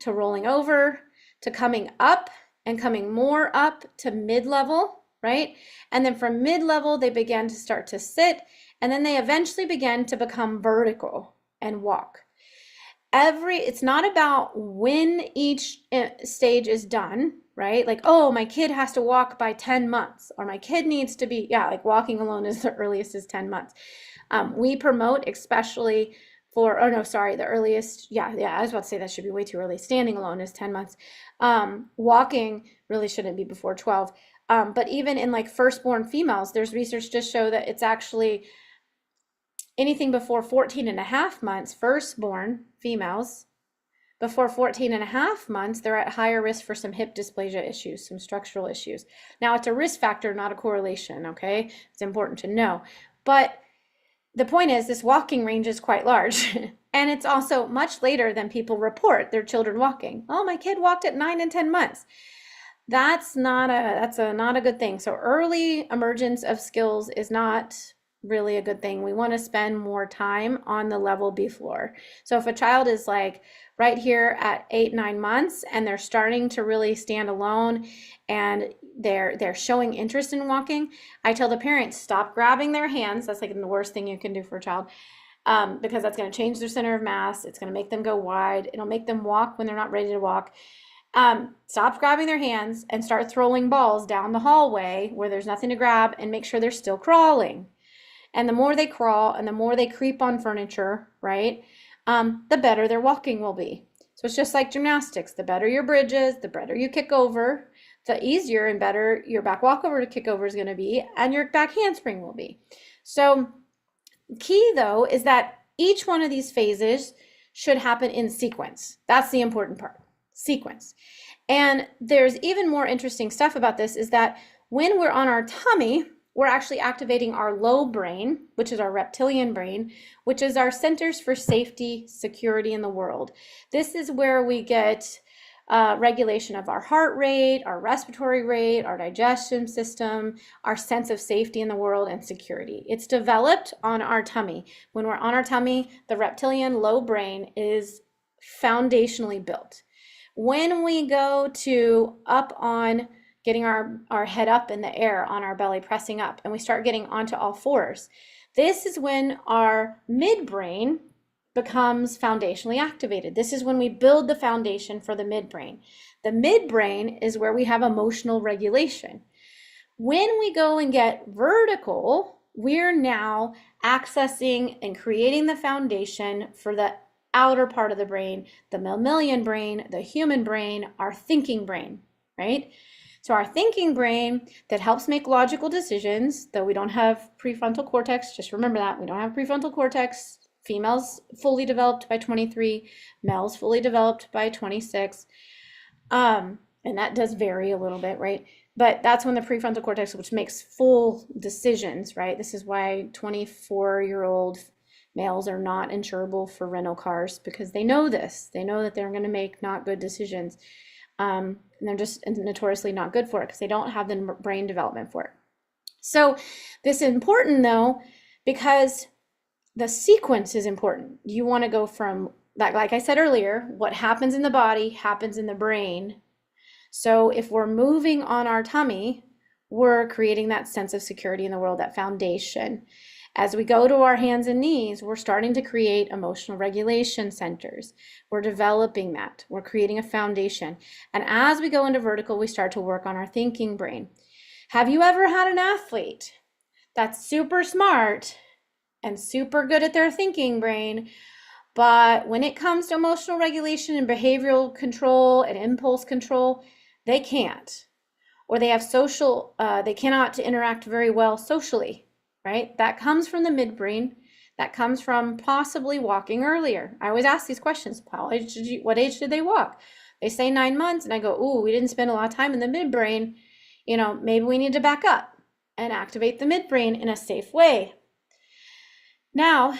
to rolling over to coming up and coming more up to mid-level, right? And then from mid-level, they begin to start to sit, and then they eventually begin to become vertical and walk. It's not about when each stage is done, right? Like, oh, my kid has to walk by 10 months, or my kid needs to be, like walking alone is the earliest is 10 months. We promote especially the earliest, I was about to say that should be way too early. Standing alone is 10 months. Walking really shouldn't be before 12. But even in like firstborn females, there's research to show that it's actually anything before 14 and a half months, firstborn females, before 14 and a half months, they're at higher risk for some hip dysplasia issues, some structural issues. Now, it's a risk factor, not a correlation, okay? It's important to know. But the point is, this walking range is quite large. And it's also much later than people report their children walking. Oh, my kid walked at 9 and 10 months. That's not a good thing. So early emergence of skills is not really a good thing. We want to spend more time on the level before. So if a child is like right here at 8-9 months and they're starting to really stand alone and they're showing interest in walking, I tell the parents, stop grabbing their hands. That's like the worst thing you can do for a child, because that's going to change their center of mass. It's going to make them go wide. It'll make them walk when they're not ready to walk. Stop grabbing their hands and start throwing balls down the hallway where there's nothing to grab, and make sure they're still crawling. And the more they crawl and the more they creep on furniture, right, the better their walking will be. So it's just like gymnastics. The better your bridges, the better you kick over, the easier and better your back walkover to kick over is going to be, and your back handspring will be. So key, though, is that each one of these phases should happen in sequence. That's the important part, sequence. And there's even more interesting stuff about this is that when we're on our tummy, we're actually activating our low brain, which is our reptilian brain, which is our centers for safety, security in the world. This is where we get regulation of our heart rate, our respiratory rate, our digestion system, our sense of safety in the world, and security. It's developed on our tummy. When we're on our tummy, the reptilian low brain is foundationally built. When we go to up on getting our head up in the air on our belly, pressing up, and we start getting onto all fours. This is when our midbrain becomes foundationally activated. This is when we build the foundation for the midbrain. The midbrain is where we have emotional regulation. When we go and get vertical, we're now accessing and creating the foundation for the outer part of the brain, the mammalian brain, the human brain, our thinking brain, right? So our thinking brain that helps make logical decisions, though we don't have prefrontal cortex, just remember that, we don't have prefrontal cortex. Females fully developed by 23, males fully developed by 26. And that does vary a little bit, right? But that's when the prefrontal cortex, which makes full decisions, right? This is why 24-year-old males are not insurable for rental cars, because they know this. They know that they're going to make not good decisions. And they're just notoriously not good for it because they don't have the brain development for it. So this is important though, because the sequence is important. You want to go from, like I said earlier, what happens in the body happens in the brain. So if we're moving on our tummy, we're creating that sense of security in the world, that foundation. As we go to our hands and knees, we're starting to create emotional regulation centers. We're developing that. We're creating a foundation. And as we go into vertical, we start to work on our thinking brain. Have you ever had an athlete that's super smart and super good at their thinking brain, but when it comes to emotional regulation and behavioral control and impulse control, they can't? Or they have they cannot interact very well socially. Right? That comes from the midbrain. That comes from possibly walking earlier. I always ask these questions. What age did they walk? They say 9 months, and I go, ooh, we didn't spend a lot of time in the midbrain. You know, maybe we need to back up and activate the midbrain in a safe way. Now,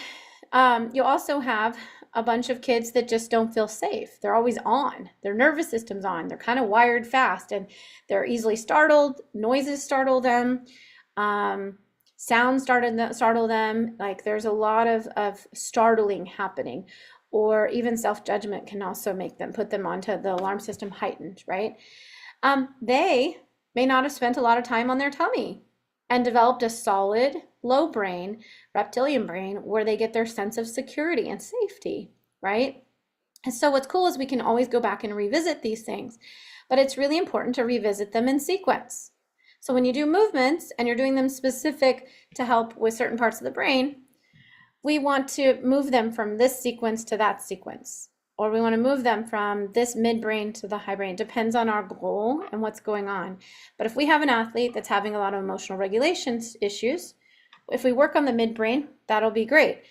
you also have a bunch of kids that just don't feel safe. They're always on. Their nervous system's on. They're kind of wired fast, and they're easily startled. Noises startle them. Sounds startle them. Like there's a lot of startling happening, or even self-judgment can also put them onto the alarm system heightened, right? They may not have spent a lot of time on their tummy and developed a solid low brain, reptilian brain, where they get their sense of security and safety, right? And so what's cool is we can always go back and revisit these things, but it's really important to revisit them in sequence. So when you do movements and you're doing them specific to help with certain parts of the brain, we want to move them from this sequence to that sequence, or we want to move them from this midbrain to the high brain. It depends on our goal and what's going on. But if we have an athlete that's having a lot of emotional regulation issues, if we work on the midbrain, that'll be great.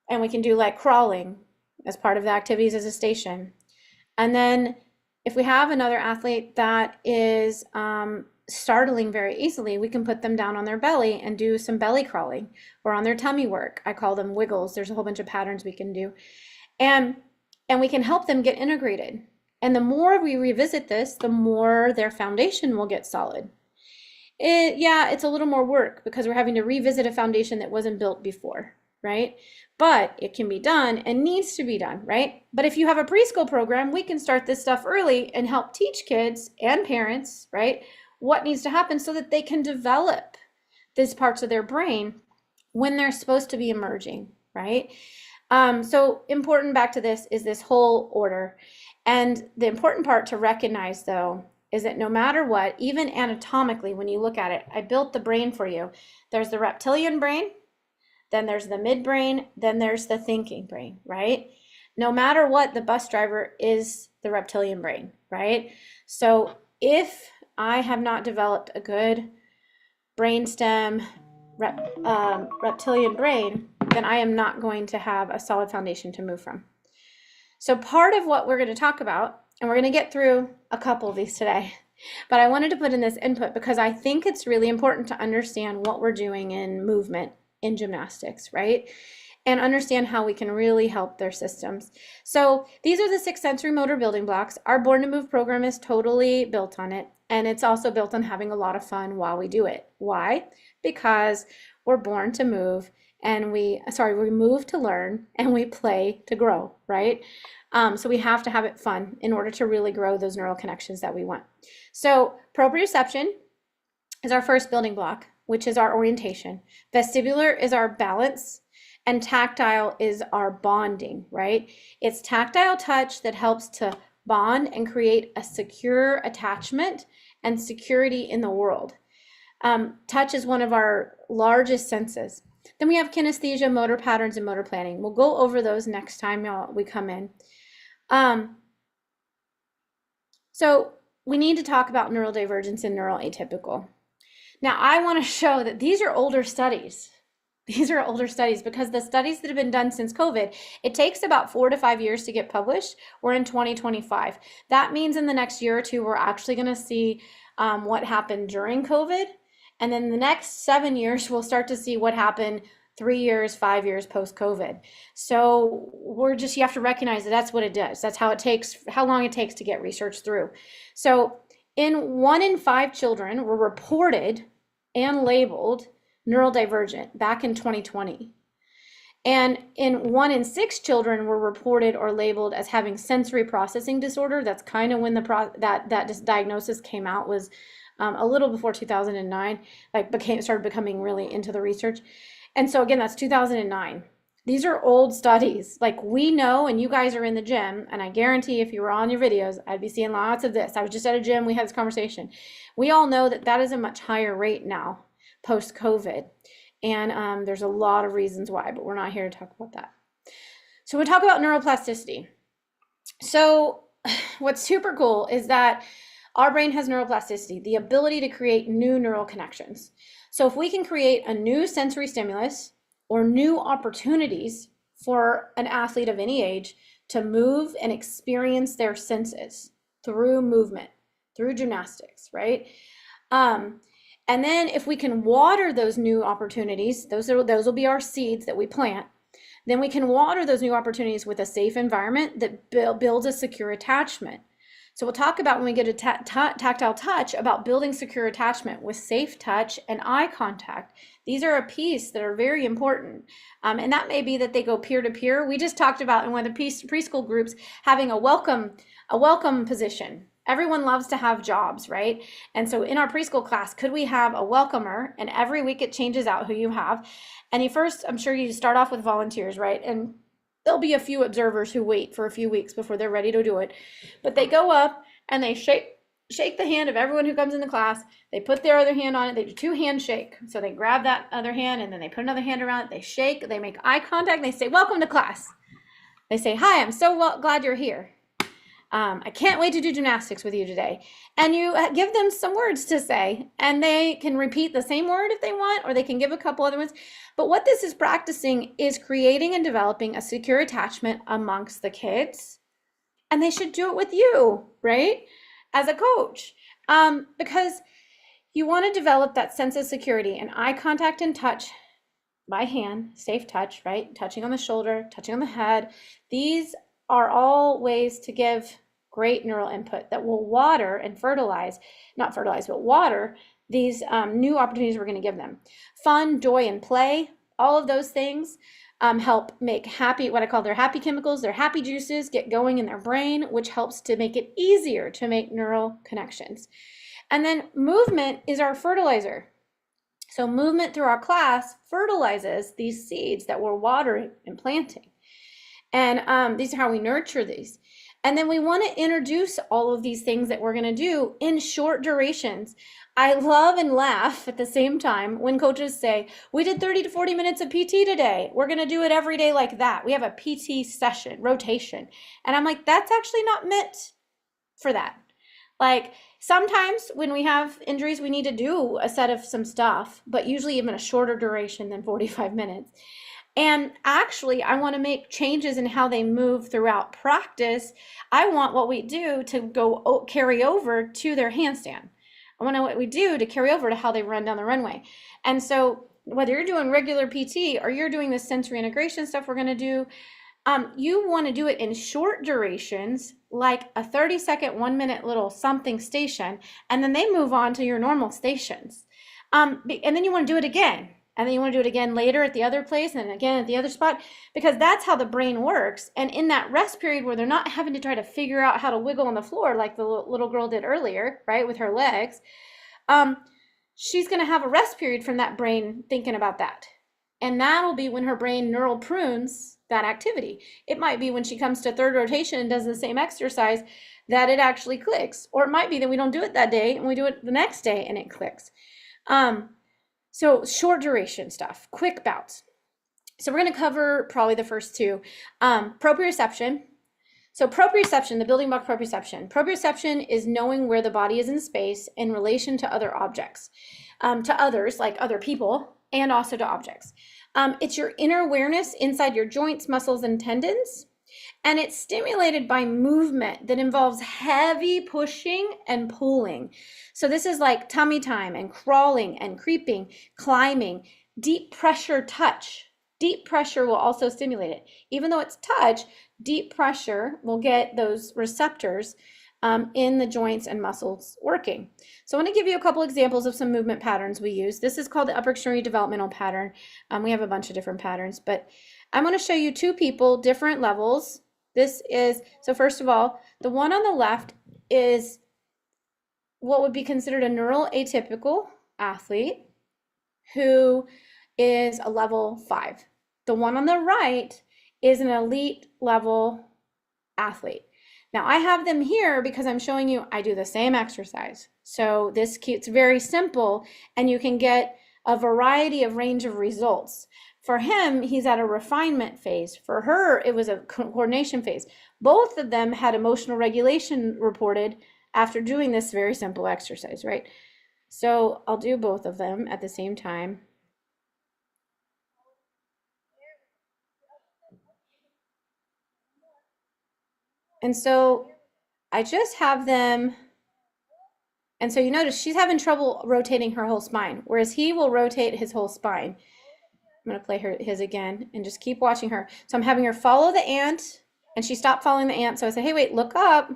And we can do like crawling as part of the activities as a station. And then if we have another athlete that is startling very easily, we can put them down on their belly and do some belly crawling, or on their tummy work. I call them wiggles. There's a whole bunch of patterns we can do. And we can help them get integrated. And the more we revisit this, the more their foundation will get solid. It's a little more work because we're having to revisit a foundation that wasn't built before, right? But it can be done and needs to be done, right? But if you have a preschool program, we can start this stuff early and help teach kids and parents, right, what needs to happen so that they can develop these parts of their brain when they're supposed to be emerging, right? So important back to this is this whole order. And the important part to recognize, though, is that no matter what, even anatomically, when you look at it, I built the brain for you. There's the reptilian brain, then there's the midbrain, then there's the thinking brain, right? No matter what, the bus driver is the reptilian brain, right? So if I have not developed a good brainstem reptilian brain, then I am not going to have a solid foundation to move from. So part of what we're going to talk about, and we're going to get through a couple of these today, but I wanted to put in this input because I think it's really important to understand what we're doing in movement in gymnastics, right? And understand how we can really help their systems. So these are the 6 sensory motor building blocks. Our Born to Move program is totally built on it. And it's also built on having a lot of fun while we do it. Why? Because we're born to move, and we move to learn, and we play to grow, right? So we have to have it fun in order to really grow those neural connections that we want. So proprioception is our first building block, which is our orientation. Vestibular is our balance, and tactile is our bonding, right? It's tactile touch that helps to bond and create a secure attachment and security in the world. Touch is one of our largest senses. Then we have kinesthesia, motor patterns, and motor planning. We'll go over those next time we come in. So we need to talk about neurodivergence and neural atypical. Now, I want to show that these are older studies. These are older studies because the studies that have been done since COVID, it takes about 4 to 5 years to get published. We're in 2025. That means in the next year or two, we're actually going to see what happened during COVID. And then the next 7 years, we'll start to see what happened 3 years, 5 years post-COVID. So you have to recognize that that's what it does. That's how long it takes to get research through. So in 1 in 5 children were reported and labeled neurodivergent back in 2020. And in 1 in 6 children were reported or labeled as having sensory processing disorder. That's kind of when that diagnosis came out, was a little before 2009, started becoming really into the research. And so again, that's 2009. These are old studies. Like, we know, and you guys are in the gym, and I guarantee if you were on your videos, I'd be seeing lots of this. I was just at a gym, we had this conversation. We all know that is a much higher rate now post-COVID. And there's a lot of reasons why, but we're not here to talk about that. So we talk about neuroplasticity. So what's super cool is that our brain has neuroplasticity, the ability to create new neural connections. So if we can create a new sensory stimulus or new opportunities for an athlete of any age to move and experience their senses through movement, through gymnastics, right? And then if we can water those new opportunities, those will be our seeds that we plant. Then we can water those new opportunities with a safe environment that builds a secure attachment. So we'll talk about, when we get a tactile touch, about building secure attachment with safe touch and eye contact. These are a piece that are very important. And that may be that they go peer to peer. We just talked about in one of the preschool groups having a welcome position. Everyone loves to have jobs, right? And so in our preschool class, could we have a welcomer? And every week it changes out who you have. And I'm sure you start off with volunteers, right? And there'll be a few observers who wait for a few weeks before they're ready to do it. But they go up and they shake the hand of everyone who comes in the class. They put their other hand on it. They do 2 handshake. So they grab that other hand and then they put another hand around it. They shake, they make eye contact. And they say, welcome to class. They say, hi, I'm so glad you're here. I can't wait to do gymnastics with you today. And you give them some words to say, and they can repeat the same word if they want, or they can give a couple other ones. But what this is practicing is creating and developing a secure attachment amongst the kids. And they should do it with you, right? As a coach. Because you want to develop that sense of security, and eye contact and touch by hand, safe touch, right? Touching on the shoulder, touching on the head. These are all ways to give great neural input that will water and water these new opportunities we're going to give them. Fun, joy, and play, all of those things help make what I call their happy chemicals, their happy juices get going in their brain, which helps to make it easier to make neural connections. And then movement is our fertilizer. So movement through our class fertilizes these seeds that we're watering and planting. And these are how we nurture these. And then we want to introduce all of these things that we're going to do in short durations. I love and laugh at the same time when coaches say, we did 30 to 40 minutes of PT today. We're going to do it every day like that. We have a PT session, rotation. And I'm like, that's actually not meant for that. Like, sometimes when we have injuries, we need to do a set of some stuff, but usually even a shorter duration than 45 minutes. And actually, I want to make changes in how they move throughout practice. I want what we do to carry over to their handstand. I want what we do to carry over to how they run down the runway. And so whether you're doing regular PT or you're doing the sensory integration stuff we're going to do, you want to do it in short durations, like a 30-second, 1-minute little something station, and then they move on to your normal stations. And then you want to do it again. And then you want to do it again later at the other place and again at the other spot, because that's how the brain works. And in that rest period where they're not having to try to figure out how to wiggle on the floor like the little girl did earlier, right, with her legs, she's going to have a rest period from that brain thinking about that. And that'll be when her brain neural prunes that activity. It might be when she comes to third rotation and does the same exercise that it actually clicks. Or it might be that we don't do it that day and we do it the next day and it clicks. So short duration stuff, quick bouts. So we're going to cover probably the first two. Proprioception. So proprioception, the building block proprioception. Proprioception is knowing where the body is in space in relation to other objects, to others, like other people, and also to objects. It's your inner awareness inside your joints, muscles, and tendons. And it's stimulated by movement that involves heavy pushing and pulling. So this is like tummy time and crawling and creeping, climbing, deep pressure touch. Deep pressure will also stimulate it. Even though it's touch, deep pressure will get those receptors in the joints and muscles working. So I want to give you a couple examples of some movement patterns we use. This is called the upper extremity developmental pattern. We have a bunch of different patterns, but I'm going to show you two people, different levels. This is, so first of all, the one on the left is what would be considered a neural atypical athlete who is a level 5. The one on the right is an elite level athlete. Now I have them here because I'm showing you I do the same exercise. So it's very simple and you can get a variety of range of results. For him, he's at a refinement phase. For her, it was a coordination phase. Both of them had emotional regulation reported after doing this very simple exercise, right? So I'll do both of them at the same time. And so I just have them, and so you notice she's having trouble rotating her whole spine, whereas he will rotate his whole spine. I'm going to play his again and just keep watching her. So I'm having her follow the ant, and she stopped following the ant. So I say, hey, wait, look up.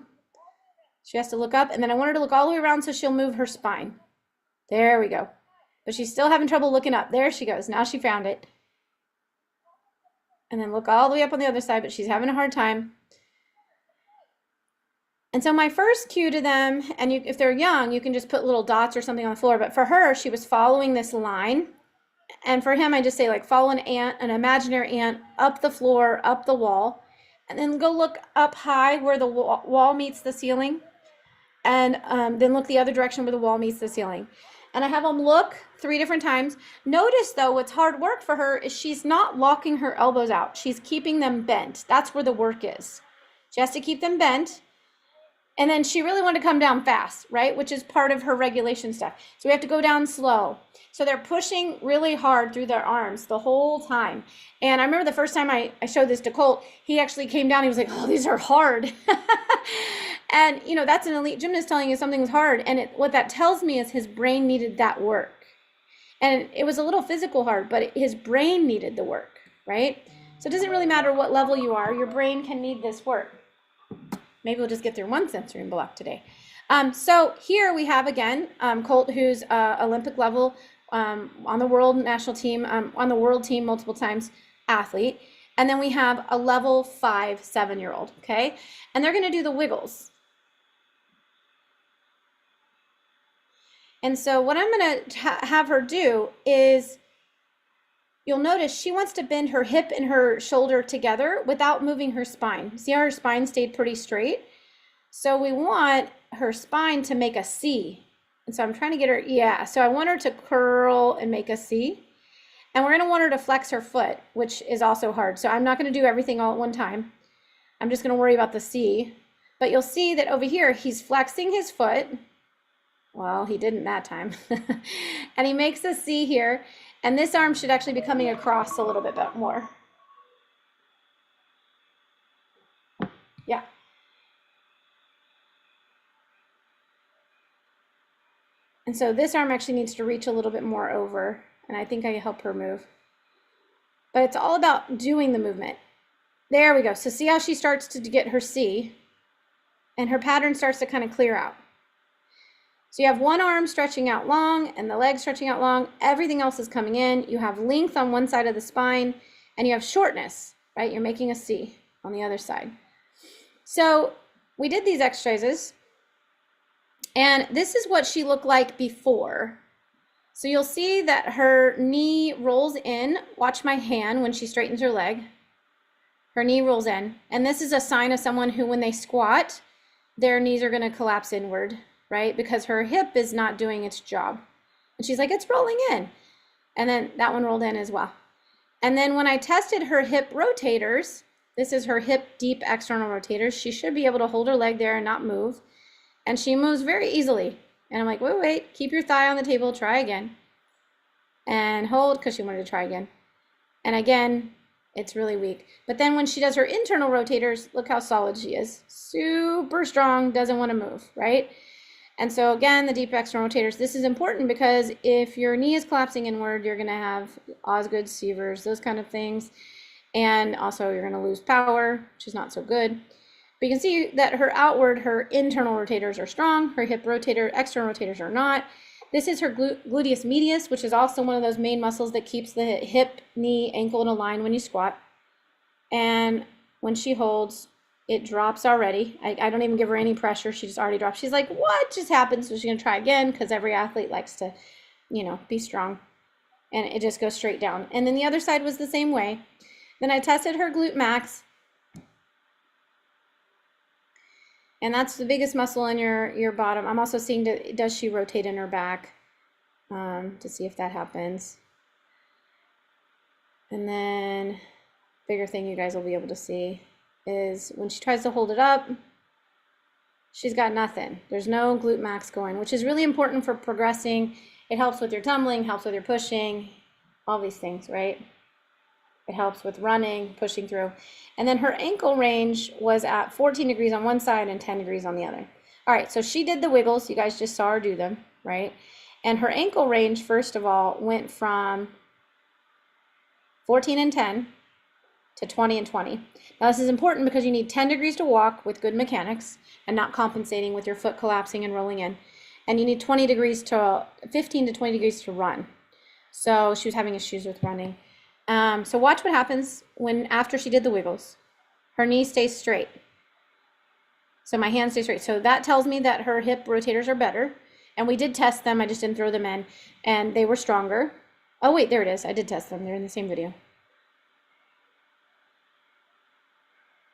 She has to look up, and then I want her to look all the way around so she'll move her spine. There we go. But she's still having trouble looking up. There she goes. Now she found it. And then look all the way up on the other side, but she's having a hard time. And so my first cue to them, and if they're young, you can just put little dots or something on the floor. But for her, she was following this line. And for him, I just say, like, follow an ant, an imaginary ant, up the floor, up the wall. And then go look up high where the wall meets the ceiling. And then look the other direction where the wall meets the ceiling. And I have them look 3 different times. Notice, though, what's hard work for her is she's not locking her elbows out. She's keeping them bent. That's where the work is. She has to keep them bent. And then she really wanted to come down fast, right? Which is part of her regulation stuff. So we have to go down slow. So they're pushing really hard through their arms the whole time. And I remember the first time I showed this to Colt, he actually came down. He was like, oh, these are hard. And, you know, that's an elite gymnast telling you something's hard. And what that tells me is his brain needed that work. And it was a little physical hard, but his brain needed the work, right? So it doesn't really matter what level you are. Your brain can need this work. Maybe we'll just get through one sensory block today. So here we have, again, Colt, who's Olympic level on the world national team, on the world team multiple times athlete. And then we have a level 5 7-year-old, okay? And they're going to do the wiggles. And so what I'm going to have her do is, you'll notice she wants to bend her hip and her shoulder together without moving her spine. See how her spine stayed pretty straight? So we want her spine to make a C. And so I'm trying to get her, yeah. So I want her to curl and make a C. And we're going to want her to flex her foot, which is also hard. So I'm not going to do everything all at one time. I'm just going to worry about the C. But you'll see that over here, he's flexing his foot. Well, he didn't that time. And he makes a C here. And this arm should actually be coming across a little bit more. Yeah. And so this arm actually needs to reach a little bit more over. And I think I can help her move. But it's all about doing the movement. There we go. So see how she starts to get her C. And her pattern starts to kind of clear out. So you have one arm stretching out long and the leg stretching out long. Everything else is coming in. You have length on one side of the spine and you have shortness, right? You're making a C on the other side. So we did these exercises and this is what she looked like before. So you'll see that her knee rolls in. Watch my hand when she straightens her leg. Her knee rolls in. And this is a sign of someone who, when they squat, their knees are going to collapse inward, right? Because her hip is not doing its job. And she's like, it's rolling in. And then that one rolled in as well. And then when I tested her hip rotators, this is her hip deep external rotators. She should be able to hold her leg there and not move. And she moves very easily. And I'm like, wait, keep your thigh on the table, try again. And hold, because she wanted to try again. And again, it's really weak. But then when she does her internal rotators, look how solid she is. Super strong, doesn't want to move, right? And so again, the deep external rotators, this is important because if your knee is collapsing inward, you're going to have Osgood, Sievers, those kind of things. And also you're going to lose power, which is not so good. But you can see that her outward, her internal rotators are strong. Her hip rotator, external rotators are not. This is her gluteus medius, which is also one of those main muscles that keeps the hip, knee, ankle in a line when you squat. And when she holds, it drops already. I don't even give her any pressure. She just already dropped. She's like, what just happened? So she's going to try again because every athlete likes to, be strong. And it just goes straight down. And then the other side was the same way. Then I tested her glute max. And that's the biggest muscle in your bottom. I'm also seeing, does she rotate in her back to see if that happens. And then bigger thing you guys will be able to see is when she tries to hold it up, she's got nothing. There's no glute max going, which is really important for progressing. It helps with your tumbling, helps with your pushing, all these things, right? It helps with running, pushing through. And then her ankle range was at 14 degrees on one side and 10 degrees on the other. All right, so she did the wiggles. You guys just saw her do them, right? And her ankle range, first of all, went from 14 and 10 to 20 and 20. Now this is important because you need 10 degrees to walk with good mechanics and not compensating with your foot collapsing and rolling in. And you need 15 to 20 degrees to run. So she was having issues with running. So watch what happens after she did the wiggles. Her knee stays straight. So my hand stays straight. So that tells me that her hip rotators are better. And we did test them. I just didn't throw them in. And they were stronger. Oh, wait, there it is. I did test them. They're in the same video.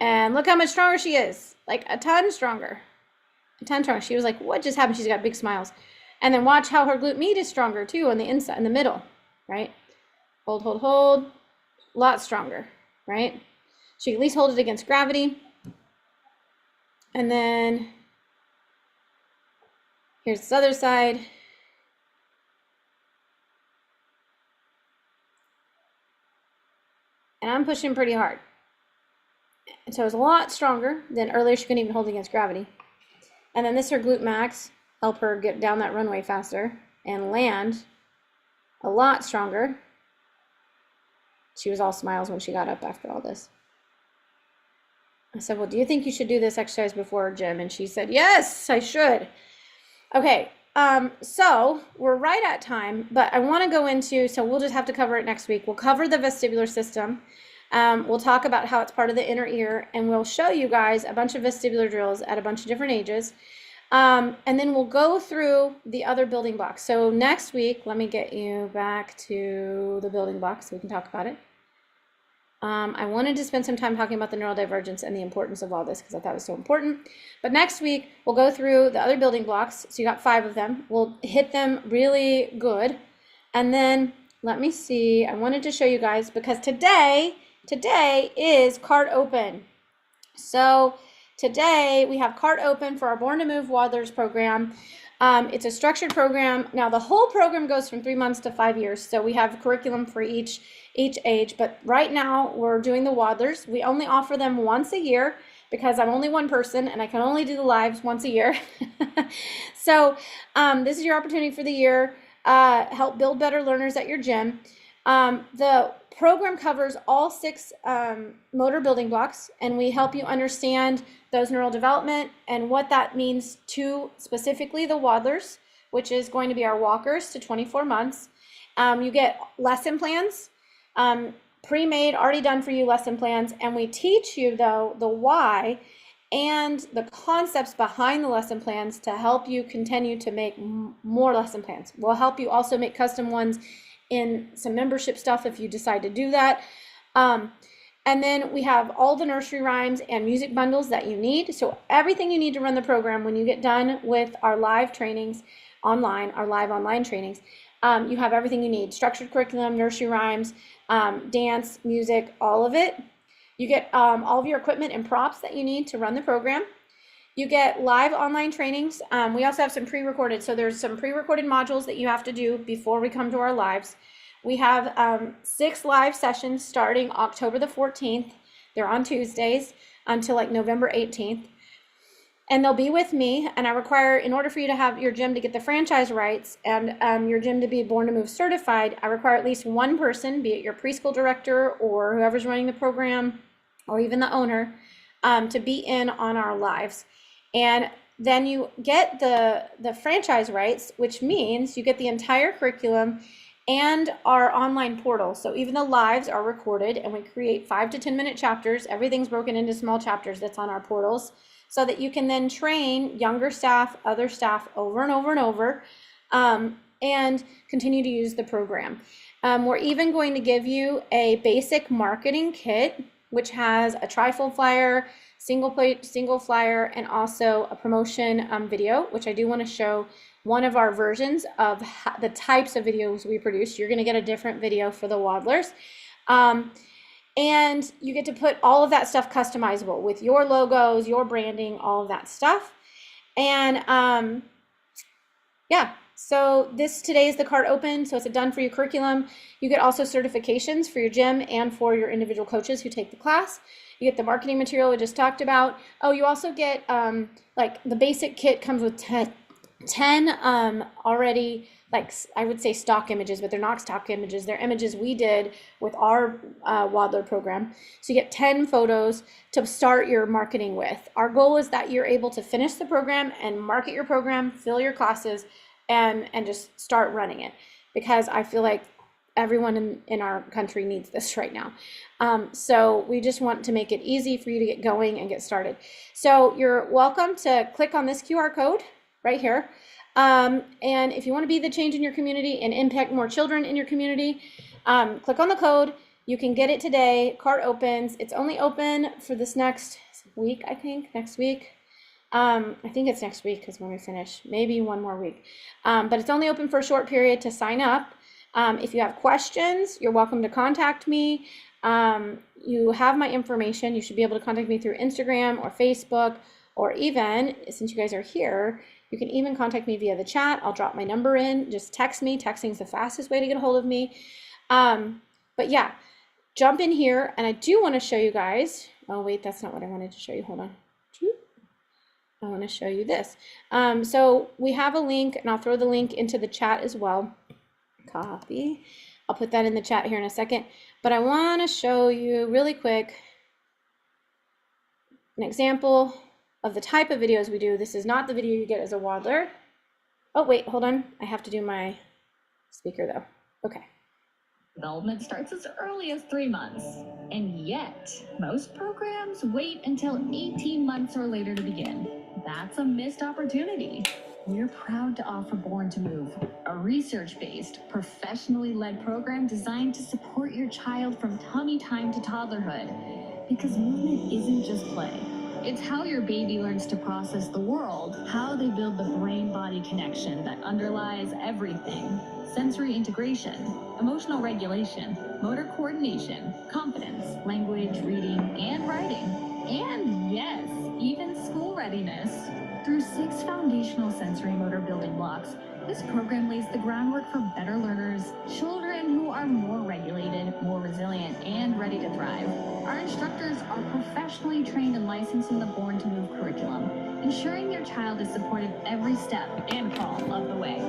And look how much stronger she is. Like a ton stronger. A ton stronger. She was like, what just happened? She's got big smiles. And then watch how her glute med is stronger too on the inside, in the middle, right? Hold, hold, hold. A lot stronger, right? She can at least hold it against gravity. And then here's this other side. And I'm pushing pretty hard. And so it's a lot stronger than earlier. She couldn't even hold it against gravity. And then this her glute max, help her get down that runway faster and land a lot stronger. She was all smiles when she got up after all this. I said, well, do you think you should do this exercise before gym? And she said, yes, I should. Okay, so we're right at time, but I want to go into, so we'll just have to cover it next week. We'll cover the vestibular system. We'll talk about how it's part of the inner ear, and we'll show you guys a bunch of vestibular drills at a bunch of different ages. And then we'll go through the other building blocks. So next week, let me get you back to the building blocks so we can talk about it. I wanted to spend some time talking about the neurodivergence and the importance of all this because I thought it was so important. But next week, we'll go through the other building blocks. So you got 5 of them. We'll hit them really good. And then let me see. I wanted to show you guys because today is cart open. So today we have cart open for our Born to Move Waddlers program. It's a structured program. Now the whole program goes from 3 months to 5 years. So we have a curriculum for each age, but right now we're doing the Waddlers. We only offer them once a year because I'm only one person and I can only do the lives once a year. So this is your opportunity for the year. Help build better learners at your gym. The program covers all 6 motor building blocks, and we help you understand those neural development and what that means to specifically the Waddlers. which is going to be our walkers to 24 months. You get lesson plans, pre-made, already done for you lesson plans, and we teach you though the why and the concepts behind the lesson plans to help you continue to make more lesson plans. We'll help you also make custom ones in some membership stuff if you decide to do that. And then we have all the nursery rhymes and music bundles that you need. So everything you need to run the program when you get done with our live trainings online, our live online trainings, you have everything you need: structured curriculum, nursery rhymes, dance, music, all of it. You get all of your equipment and props that you need to run the program. You get live online trainings. We also have some pre-recorded. So there's some pre-recorded modules that you have to do before we come to our lives. We have 6 live sessions starting October the 14th. They're on Tuesdays until like November 18th. And they'll be with me, and I require, in order for you to have your gym to get the franchise rights and your gym to be Born to Move certified, I require at least one person, be it your preschool director or whoever's running the program or even the owner, to be in on our lives. And then you get the franchise rights, which means you get the entire curriculum and our online portal. So even the lives are recorded, and we create 5 to 10 minute chapters. Everything's broken into small chapters that's on our portals, so that you can then train younger staff, other staff over and over and over, and continue to use the program. We're even going to give you a basic marketing kit, which has a trifold flyer, single flyer, and also a promotion video, which I do want to show one of our versions of the types of videos we produce. You're going to get a different video for the waddlers. And you get to put all of that stuff customizable with your logos, your branding, all of that stuff. And yeah, so today is the cart open. So it's a done for you curriculum. You get also certifications for your gym and for your individual coaches who take the class. You get the marketing material we just talked about. Oh, you also get like the basic kit comes with 10 already, like I would say stock images, but they're not stock images. They're images we did with our Waddler program. So you get 10 photos to start your marketing with. Our goal is that you're able to finish the program and market your program, fill your classes, and just start running it, because I feel like everyone in our country needs this right now. So we just want to make it easy for you to get going and get started. So you're welcome to click on this QR code right here. And if you want to be the change in your community and impact more children in your community, click on the code. You can get it today. Cart opens. It's only open for this next week, I think, next week. I think it's next week because when we finish, maybe one more week. But it's only open for a short period to sign up. If you have questions, you're welcome to contact me. You have my information. You should be able to contact me through Instagram or Facebook, or even, since you guys are here, you can even contact me via the chat. I'll drop my number in. Just text me. Texting is the fastest way to get a hold of me. But yeah, jump in here. And I do want to show you guys. Oh, wait, that's not what I wanted to show you. Hold on. I want to show you this. So we have a link, and I'll throw the link into the chat as well. Copy. I'll put that in the chat here in a second. But I want to show you really quick an example of the type of videos we do. This is not the video you get as a waddler. Oh, wait, hold on. I have to do my speaker though. Okay. Development starts as early as 3 months, and yet most programs wait until 18 months or later to begin. That's a missed opportunity. We're proud to offer Born to Move, a research-based, professionally led program designed to support your child from tummy time to toddlerhood. Because movement isn't just play. It's how your baby learns to process the world, how they build the brain-body connection that underlies everything. Sensory integration, emotional regulation, motor coordination, confidence, language, reading, and writing. And yes, even school readiness. Through 6 foundational sensory motor building blocks, this program lays the groundwork for better learners, children who are more regulated, more resilient, and ready to thrive. Our instructors are professionally trained and licensed in the Born to Move curriculum, ensuring your child is supported every step and crawl of the way.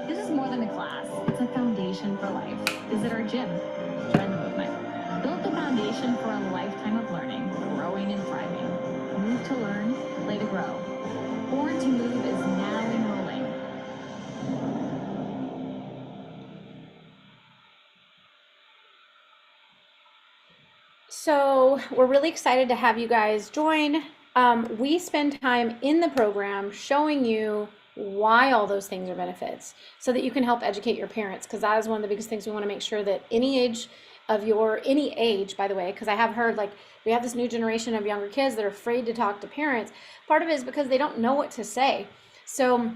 This is more than a class, it's a foundation for life. Visit our gym, join the movement. Build the foundation for a lifetime of learning, growing and thriving. Move to learn, play to grow. Born to Move is now enrolling. So we're really excited to have you guys join. We spend time in the program showing you why all those things are benefits so that you can help educate your parents, because that is one of the biggest things we want to make sure that any age, by the way, because I have heard like we have this new generation of younger kids that are afraid to talk to parents. Part of it is because they don't know what to say. So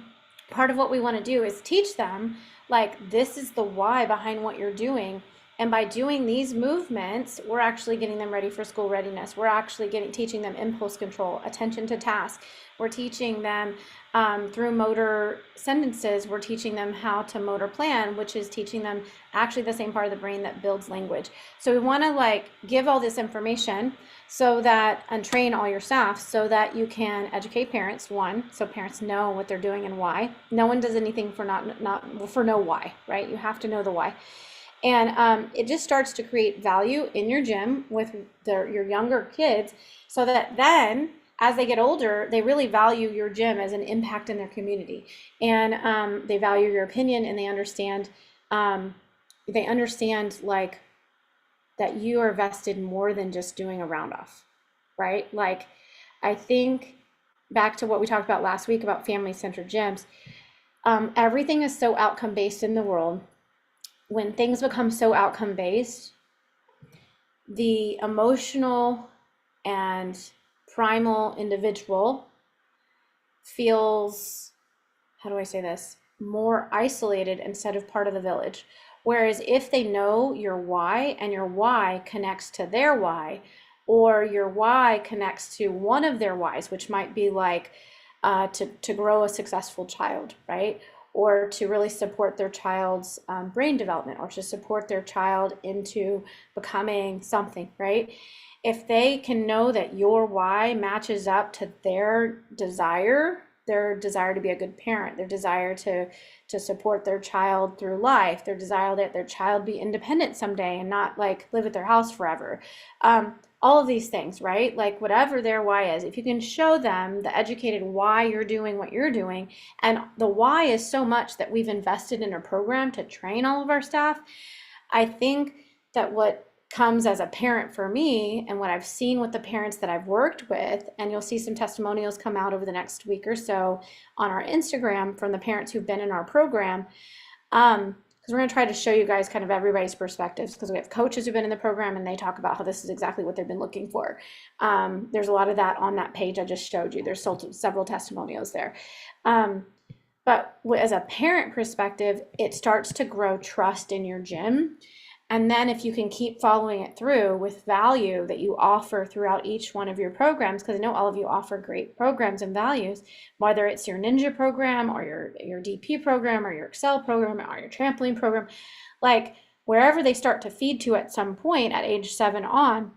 part of what we want to do is teach them like this is the why behind what you're doing. And by doing these movements, we're actually getting them ready for school readiness. We're actually teaching them impulse control, attention to task. We're teaching them through motor sentences. We're teaching them how to motor plan, which is teaching them actually the same part of the brain that builds language. So we want to like give all this information so that, and train all your staff so that you can educate parents, one, so parents know what they're doing and why. No one does anything for for no why, right? You have to know the why. And it just starts to create value in your gym with your younger kids so that then as they get older, they really value your gym as an impact in their community. And they value your opinion, and they understand like that you are vested more than just doing a round off, right? Like I think back to what we talked about last week about family-centered gyms, everything is so outcome based in the world. When things become so outcome based, the emotional and primal individual feels, how do I say this, more isolated instead of part of the village. Whereas if they know your why and your why connects to their why, or your why connects to one of their whys, which might be like to grow a successful child, right? Or to really support their child's brain development, or to support their child into becoming something, right? If they can know that your why matches up to their desire to be a good parent, their desire to support their child through life, their desire that their child be independent someday and not like live at their house forever. All of these things, right? Like whatever their why is, if you can show them the educated why you're doing what you're doing, and the why is so much that we've invested in a program to train all of our staff. I think that what comes as a parent for me, and what I've seen with the parents that I've worked with, and you'll see some testimonials come out over the next week or so on our Instagram from the parents who've been in our program, because we're going to try to show you guys kind of everybody's perspectives, because we have coaches who've been in the program and they talk about how this is exactly what they've been looking for. There's a lot of that on that page I just showed you. There's several testimonials there. But as a parent perspective, it starts to grow trust in your gym. And then if you can keep following it through with value that you offer throughout each one of your programs, because I know all of you offer great programs and values, whether it's your ninja program or your DP program or your Excel program or your trampoline program, like wherever they start to feed to at some point at age 7 on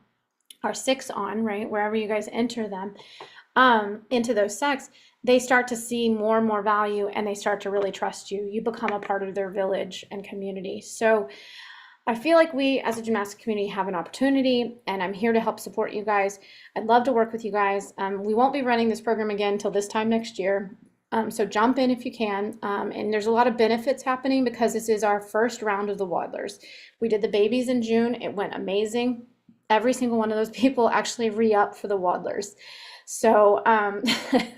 or 6 on, right, wherever you guys enter them into those sects, they start to see more and more value, and they start to really trust you. You become a part of their village and community. So I feel like we as a gymnastics community have an opportunity, and I'm here to help support you guys. I'd love to work with you guys. We won't be running this program again until this time next year. So jump in if you can. And there's a lot of benefits happening because this is our first round of the waddlers. We did the babies in June. It went amazing. Every single one of those people actually re-upped for the waddlers. So,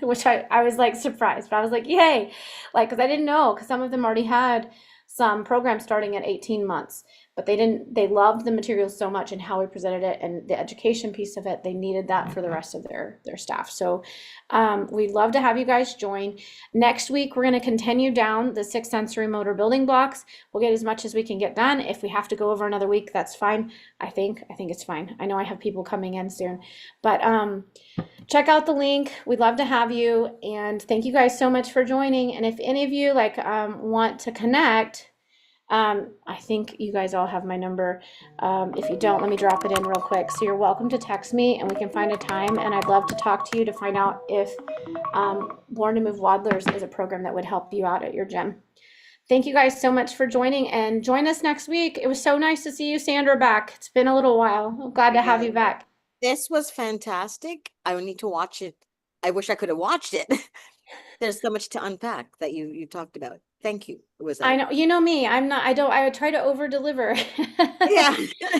which I was like surprised, but I was like, yay, like, because I didn't know, because some of them already had some programs starting at 18 months, but they loved the materials so much and how we presented it and the education piece of it. They needed that for the rest of their staff. So we'd love to have you guys join. Next week, we're going to continue down the 6 sensory motor building blocks. We'll get as much as we can get done. If we have to go over another week, that's fine. I think it's fine. I know I have people coming in soon, but check out the link. We'd love to have you, and thank you guys so much for joining. And if any of you want to connect, I think you guys all have my number. If you don't, let me drop it in real quick. So you're welcome to text me, and we can find a time, and I'd love to talk to you to find out if Born to Move Waddlers is a program that would help you out at your gym. Thank you guys so much for joining, and join us next week. It was so nice to see you, Sandra, back. It's been a little while. I'm glad to have you back. This was fantastic. I would need to watch it. I wish I could have watched it. There's so much to unpack that you talked about. Thank you. It was I know, you know me, I try to over deliver. Yeah.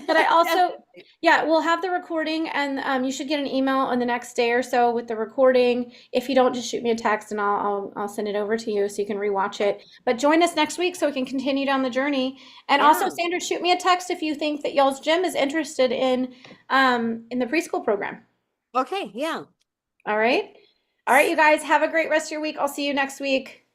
But I also, yeah, we'll have the recording and you should get an email on the next day or so with the recording. If you don't, just shoot me a text and I'll send it over to you so you can rewatch it. But join us next week so we can continue down the journey. And also, Yeah. Sandra, shoot me a text if you think that y'all's gym is interested in the preschool program. Okay, yeah. All right. All right, you guys, have a great rest of your week. I'll see you next week.